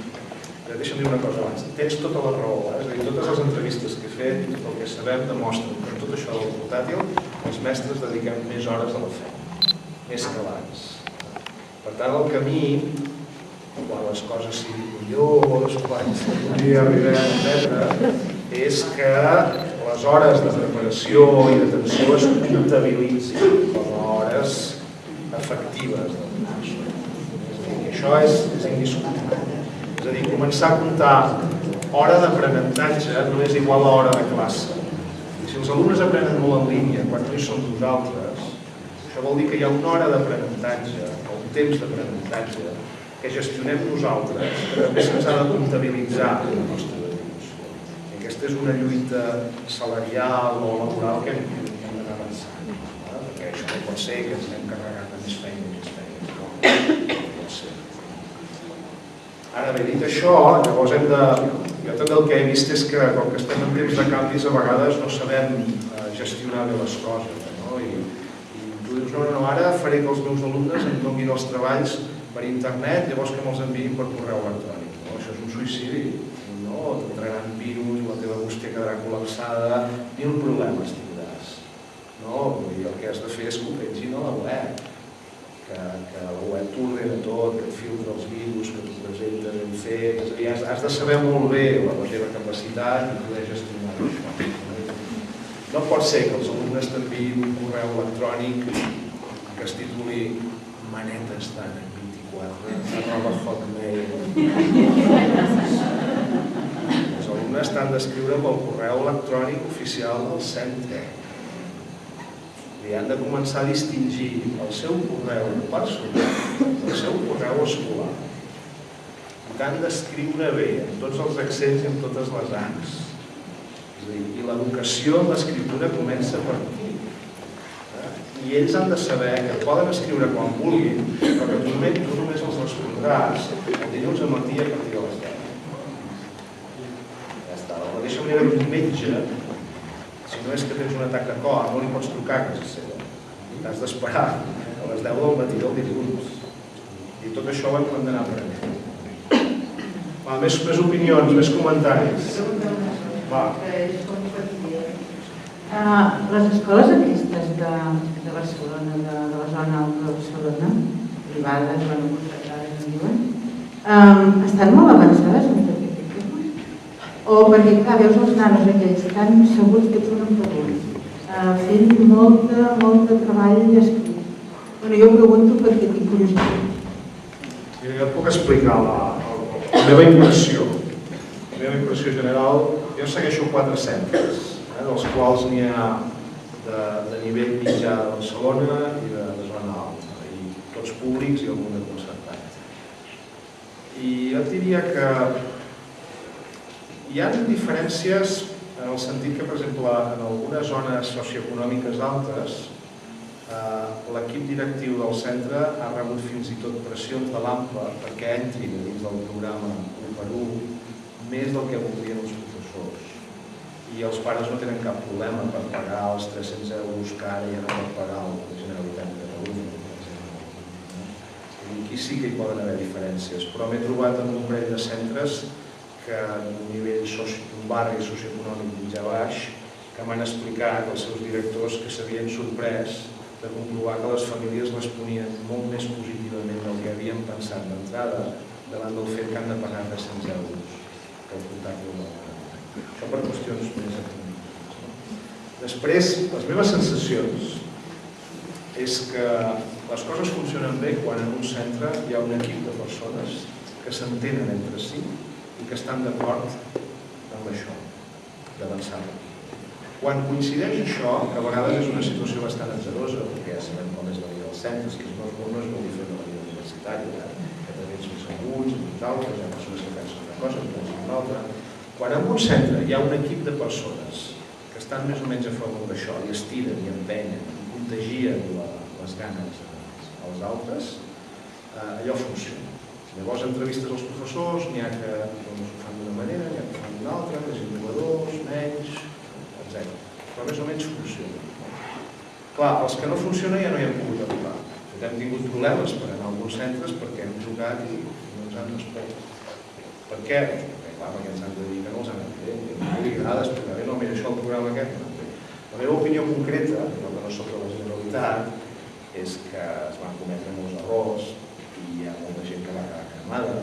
S1: deixa'm dir una cosa abans, tens tota la raó, és a dir, totes les entrevistes que he fet, tot el que sabem demostren que en tot això del portàtil els mestres dediquem més hores a la feina, més que abans. Per tant, el camí, quan les coses siguin millors, quan un dia arribem, etc., és que les hores de preparació i d'atenció es comptabilitzin com a hores efectives del professor. Això és indiscutible. És a dir, començar a comptar hora d'aprenentatge no és igual a hora de classe. I si els alumnes aprenen molt en línia quan no hi som nosaltres, això vol dir que hi ha una hora d'aprenentatge, o un temps d'aprenentatge, que gestionem nosaltres, que també se'ns ha de comptabilitzar en la nostra retribució. I aquesta és una lluita salarial o laboral que hem d'anar avançant. Perquè això no pot ser que ens anem carregant de més feina i més feina. No pot ser. Ara bé, dit això, llavors jo també el que he vist és que com que estem en temps de canvis a vegades no sabem gestionar bé les coses, no? I tu dius, no, ara faré que els meus alumnes em donin els treballs per internet, llavors que me'ls enviïn per correu electrònic. Això és un suïcidi, no? T'entraran virus, la teva bústia quedarà col·lapsada, 1000 problemes tindràs. El que has de fer és que ho pengin a la web, que la web t'ho ordena tot, que et filtra els virus, que t'ho presenta ben fet, és a dir, has de saber molt bé la teva capacitat i poder gestionar això. No pot ser que els alumnes t'enviïn un correu electrònic que es tituli Manetes d'Ànec 24, @hotmail. Els alumnes t'han d'escriure pel correu electrònic oficial del centre. I han de començar a distingir el seu correu personal del seu correu escolar. I t'han d'escriure bé, amb tots els accents i amb totes les A's. I l'educació en l'escriptura comença per aquí. I ells han de saber que poden escriure quan vulguin, però que tu només els respondràs el dilluns al matí a partir de les 10. Ja està. De la mateixa manera que un metge, si no és que tens un atac de cor, no li pots trucar a casa seva. T'has d'esperar a les 10 del matí del dilluns. I tot això ho hem d'anar aprenent. Més opinions, més comentaris.
S3: Les escoles aquestes de Barcelona, de la zona alta de Barcelona, privades, concertades, en diuen, estan molt avançades en tot aquest tema? O perquè, clar, veus els nanos aquells tan segurs que trunen per un, fent molt de treball escrit. Jo pregunto perquè tinc curiositat.
S1: Jo et puc explicar la meva impressió. La meva impressió general, jo segueixo 4 centres, dels quals n'hi ha de nivell mitjà de Barcelona i de zona alta, i tots públics i algun de concertat. I jo et diria que hi ha diferències en el sentit que, per exemple, en algunes zones socioeconòmiques altes, l'equip directiu del centre ha rebut fins i tot pressions de l'AMPA perquè entrin dins del programa 1x1 més del que voldrien els professors. I els pares no tenen cap problema per pagar els 300 euros que ara ja no pot pagar la Generalitat de Catalunya. Aquí sí que hi poden haver diferències, però m'he trobat en un parell de centres que en un nivell d'un barri socioeconòmic mitjà baix que m'han explicat els seus directors que s'havien sorprès de comprovar que les famílies responien molt més positivament del que havien pensat d'entrada davant del fet que han de pagar 300 euros per portar-lo. Això per qüestions més econòmiques. Després, les meves sensacions és que les coses funcionen bé quan en un centre hi ha un equip de persones que s'entenen entre si i que estan d'acord amb això, d'avançar. Quan coincideix això, que a vegades és una situació bastant atzarosa, perquè ja sabem com és la vida dels centres, que no és molt diferent de la vida universitària, que també ens més alguns, uns altres, hi ha persones que pensen una cosa, que pensen una altra. Quan en un centre hi ha un equip de persones que
S4: estan més o menys a favor d'això i estiren i empenyen i contagien les ganes als altres, allò funciona. Llavors entrevistes als professors, n'hi ha que ho fan d'una manera, n'hi ha que ho fan d'una altra, més innovadors, menys, etc. Però més o menys funciona. Clar, els que no funcionen ja no hi hem pogut arribar. Hem tingut problemes per anar a alguns centres perquè hem jugat i no ens han respost. Per què? Perquè ens han de dir que no els han entès. No li agrada explicar, no, mira, això el programa aquest no entès. La meva opinió concreta, que no soc de la Generalitat, és que es van cometre molts errors i hi ha molta gent que va quedar cremada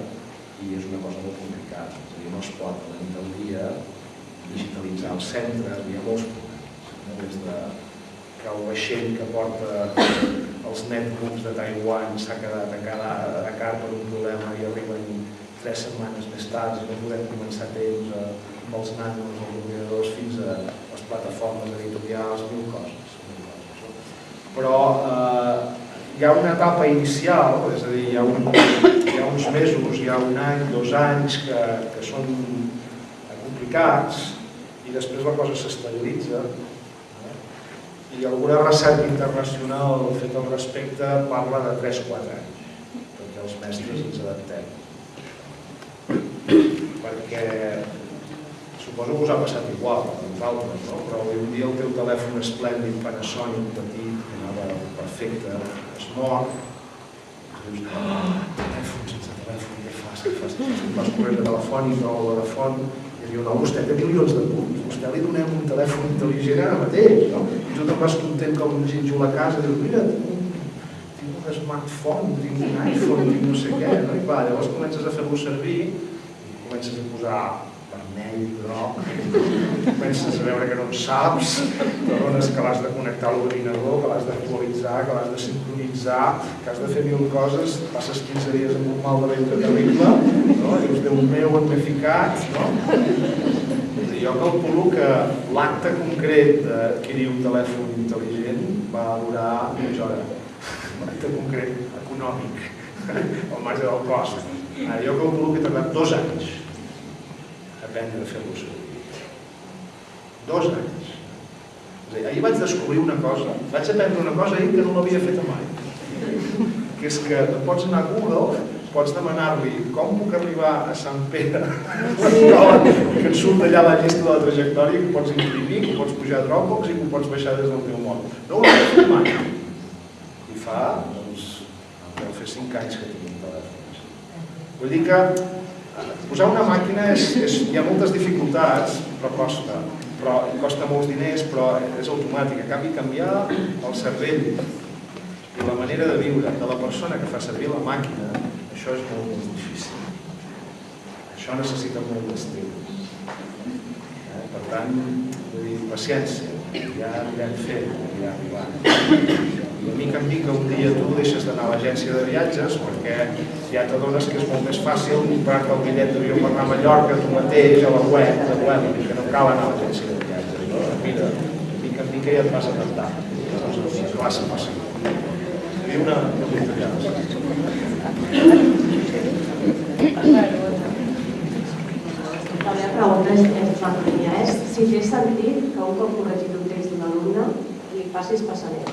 S4: i és una cosa molt complicada. És a dir, no es pot a la nit del dia digitalitzar els centres, hi ha molts problemes. Des de que el vaixell que porta els netbooks de Taiwan s'ha quedat a Dakar per un problema i arriben 3 setmanes més tard i no podem començar temps amb els nanos, els ordinadors, fins a les plataformes editorials, mil coses. Però hi ha una etapa inicial, és a dir, hi ha uns mesos, hi ha un any, 2 anys que són complicats i després la cosa s'estabilitza. I alguna recerca internacional feta al respecte parla de 3-4 anys, perquè els mestres ens adaptem. Perquè suposo que us ha passat igual a vosaltres, no? Però un dia el teu telèfon esplèndid, Panasonic, petit, que anava perfecte, es mor, i dius, telèfon, sense telèfon, què fas? Vas corrent de telefònica o Vodafone, i diu, no, vostè té milions de punts, vostè li donem un telèfon intel·ligent ara mateix, no? I tu te'n vas content com un gínjol a casa, i dius, mira, tinc un smartphone, tinc un iPhone, tinc no sé què, no? I va, llavors comences a fer-lo servir, i comences a posar vermell, groc, comences a veure que no en saps, t'adones que l'has de connectar a l'ordinador, que l'has d'actualitzar, que l'has de sincronitzar, que has de fer 1000 coses, passes 15 dies amb un mal de ventre terrible, no? I dius, Déu meu, on m'he ficat, no? Jo calculo que l'acte concret d'adquirir un telèfon intel·ligent va durar mitja hora. L'acte concret, econòmic, al marge del cost. Jo calculo que he tardat 2 anys aprendre a fer-lo servir. 2 anys. Ahir vaig descobrir una cosa, vaig aprendre una cosa ahir que no l'havia fet mai. Que és que pots anar a Google, pots demanar-li com puc arribar a Sant Pere, que et surt allà la llista de la trajectòria, que pots imprimir, que pots pujar a Dropbox i que ho pots baixar des del teu mòbil. No ho havia fet mai. I fa, doncs, deu fer 5 anys que tinc un telèfon. Vull dir que posar una màquina hi ha moltes dificultats, però costa molts diners, però és automàtic. En canvi, canviar el cervell i la manera de viure de la persona que fa servir la màquina, això és molt més difícil. Això necessita molt d'estil. Per tant, paciència, ja anirem fent, ja arribant. I de mica en mica un dia tu deixes d'anar a l'agència de viatges perquè ja t'adones que és molt més fàcil comprar-te el bitllet d'avió per anar a Mallorca tu mateix a la web, que no cal anar a l'agència de viatges. Mira, de mica en mica ja et vas adaptar. Llavors, clar, se passa. Hi havia una editorial.
S5: La meva pregunta és si té sentit que un cop corregit un text d'un alumne li facis passament.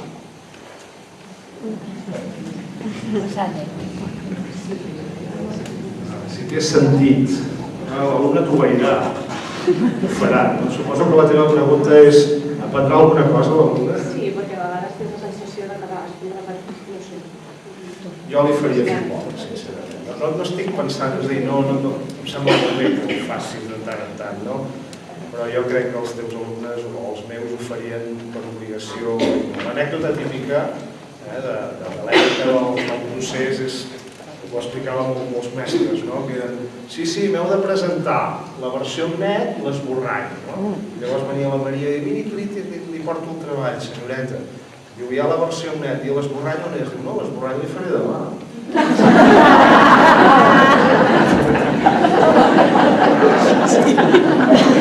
S1: Si té sentit, l'alumne t'ho veurà, ho farà. Suposo que la teva pregunta és aprendrà alguna cosa l'alumne?
S5: Sí, perquè a vegades tens la sensació de que no sé.
S1: Jo li faria futbol, sincerament. No estic pensant, és a dir, em sembla molt bé que ho facis de tant en tant, no? Però jo crec que els teus alumnes o els meus ho farien per obligació. L'anècdota típica de l'època del procés és, ho explicava molts mestres, que eren, sí, m'heu de presentar la versió net i l'esborrany. Llavors venia la Maria i diu, miri, li porto un treball, senyoreta. Diu, hi ha la versió net i l'esborrany on és? Diu, no, l'esborrany li faré demà.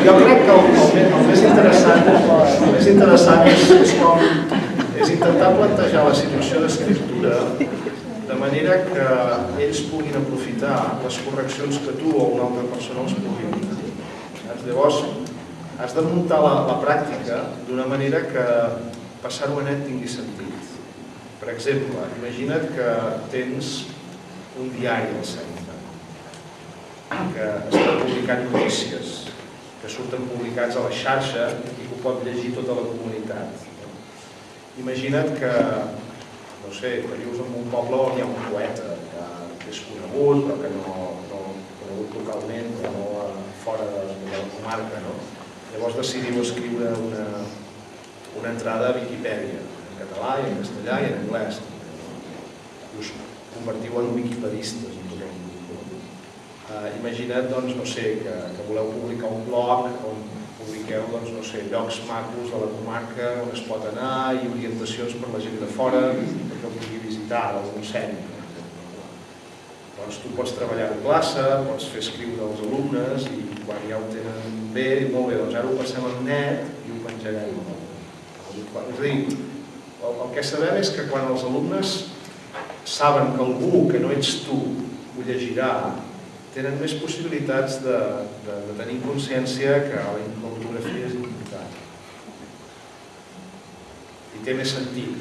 S1: Jo crec que el més interessant és intentar plantejar la situació d'escriptura de manera que ells puguin aprofitar les correccions que tu o una altra persona els pugui dir. Llavors,
S4: has de muntar la pràctica d'una manera que passar-ho a net tingui sentit. Per exemple, imagina't que tens un diari al centre que està publicant notícies que surten publicats a la xarxa i que ho pot llegir tota la comunitat. Imagina't que, no sé, que vius en un poble on hi ha un poeta que és conegut, però que no conegut localment, però no fora de la comarca, no? Llavors decidiu escriure una entrada a Viquipèdia, en català i en castellà i en anglès. I us convertiu en wikipedistes. Imagina't, doncs, no sé, que voleu publicar un blog on publiqueu, doncs, no sé, llocs macos de la comarca on es pot anar i orientacions per la gent de fora perquè ho pugui visitar, algun centre. Doncs tu pots treballar en classe, pots fer escriure als alumnes i quan ja ho tenen bé, molt bé, doncs ara ho passem en net i ho penjarem. És a dir, el que sabem és que quan els alumnes saben que algú que no ets tu ho llegirà, tenen més possibilitats de tenir consciència que la ortografia és important. I té més sentit.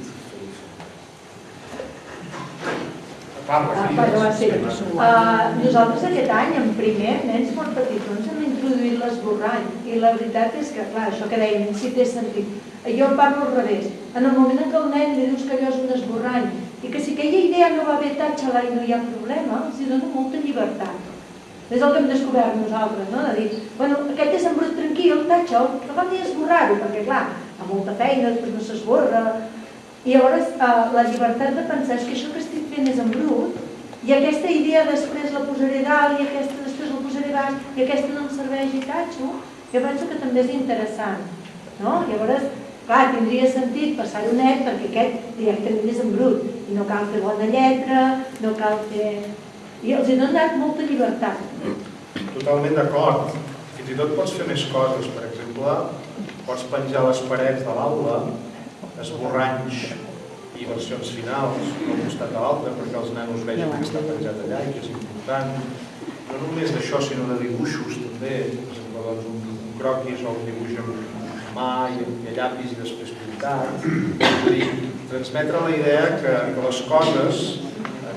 S6: Nosaltres aquest any, en primer, nens molt petitons, hem introduït l'esborrany. I la veritat és que, clar, això que deien, si té sentit. Jo parlo al revés. En el moment en què el nen li dius que allò és un esborrany i que si aquella idea no va bé, tatxa-la i no hi ha problema, els dona molta llibertat. És el que hem descobert nosaltres, no? De dir, bueno, aquest és en brut tranquil, tatxa-ho, no cal ni esborrar-ho, perquè clar, amb molta feina, després no s'esborra. I llavors la llibertat de pensar és que això que estic fent és en brut i aquesta idea després la posaré dalt i aquesta després la posaré baix i aquesta no em serveix i tatxo, jo penso que també és interessant, no? Llavors, clar, tindria sentit passar-ho net perquè aquest directament és en brut i no cal fer bona lletra, no cal fer... I els he donat molta llibertat.
S4: Totalment d'acord. Fins i tot pots fer més coses. Per exemple, pots penjar a les parets de l'aula esborranys i versions finals d'un costat a l'altre perquè els nanos vegin que està penjat allà i que és important. No només d'això, sinó de dibuixos també. Per exemple, doncs, un croquis o un dibuix amb mà i a llapis i després pintat. És a dir, transmetre la idea que les coses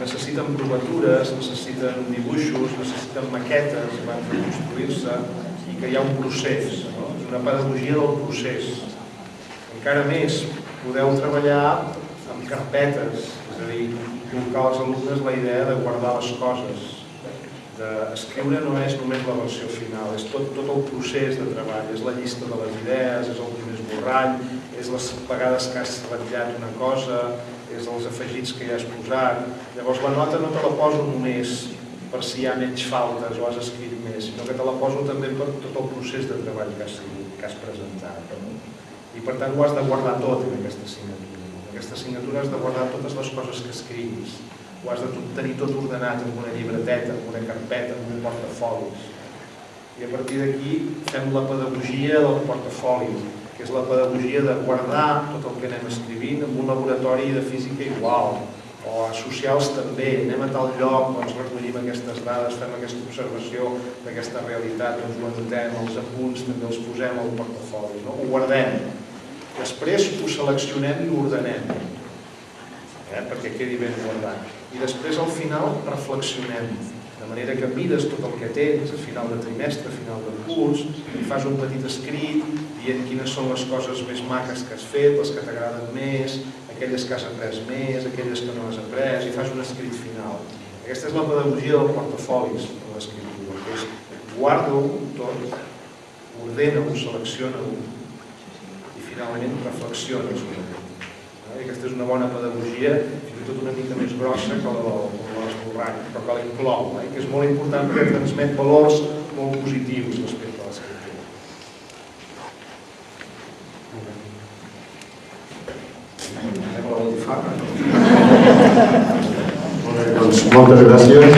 S4: necessiten provatures, necessiten dibuixos, necessiten maquetes abans de construir-se i que hi ha un procés, no? És una pedagogia del procés. Encara més, podeu treballar amb carpetes, és a dir, inculcar als alumnes la idea de guardar les coses. Escriure no és només la versió final, és tot el procés de treball, és la llista de les idees, és el primer esborrany, és les vegades que has ratllat una cosa, és els afegits que ja has posat. Llavors la nota no te la poso només per si hi ha menys faltes o has escrit més, sinó que te la poso també per tot el procés de treball que has presentat. I per tant ho has de guardar tot en aquesta assignatura. En aquesta assignatura has de guardar totes les coses que escriguis. Ho has de tenir tot ordenat en una llibreteta, en una carpeta, en un portafolis. I a partir d'aquí fem la pedagogia del portafoli, que és la pedagogia de guardar tot el que anem escrivint en un laboratori de física igual, o a socials també, anem a tal lloc, doncs recollim aquestes dades, fem aquesta observació d'aquesta realitat, doncs ho anotem, els apunts també els posem al portafoli, no? Ho guardem. Després ho seleccionem i ho ordenem, perquè quedi ben guardat. I després al final reflexionem, de manera que mires tot el que tens a final de trimestre, a final del curs, i fas un petit escrit dient quines són les coses més maques que has fet, les que t'agraden més, aquelles que has après més, aquelles que no has après, i fas un escrit final. Aquesta és la pedagogia del portafolis de l'escriptura, que és guarda-ho tot, ordena-ho, selecciona-ho i finalment reflexiona sobre ell. Aquesta és una bona pedagogia, fins i tot una mica més grossa que la de l'esborrany, però que l'inclou, que és molt important perquè transmet valors molt positius respecte a l'escriptura.
S1: Anem a la botifarra. Doncs moltes gràcies.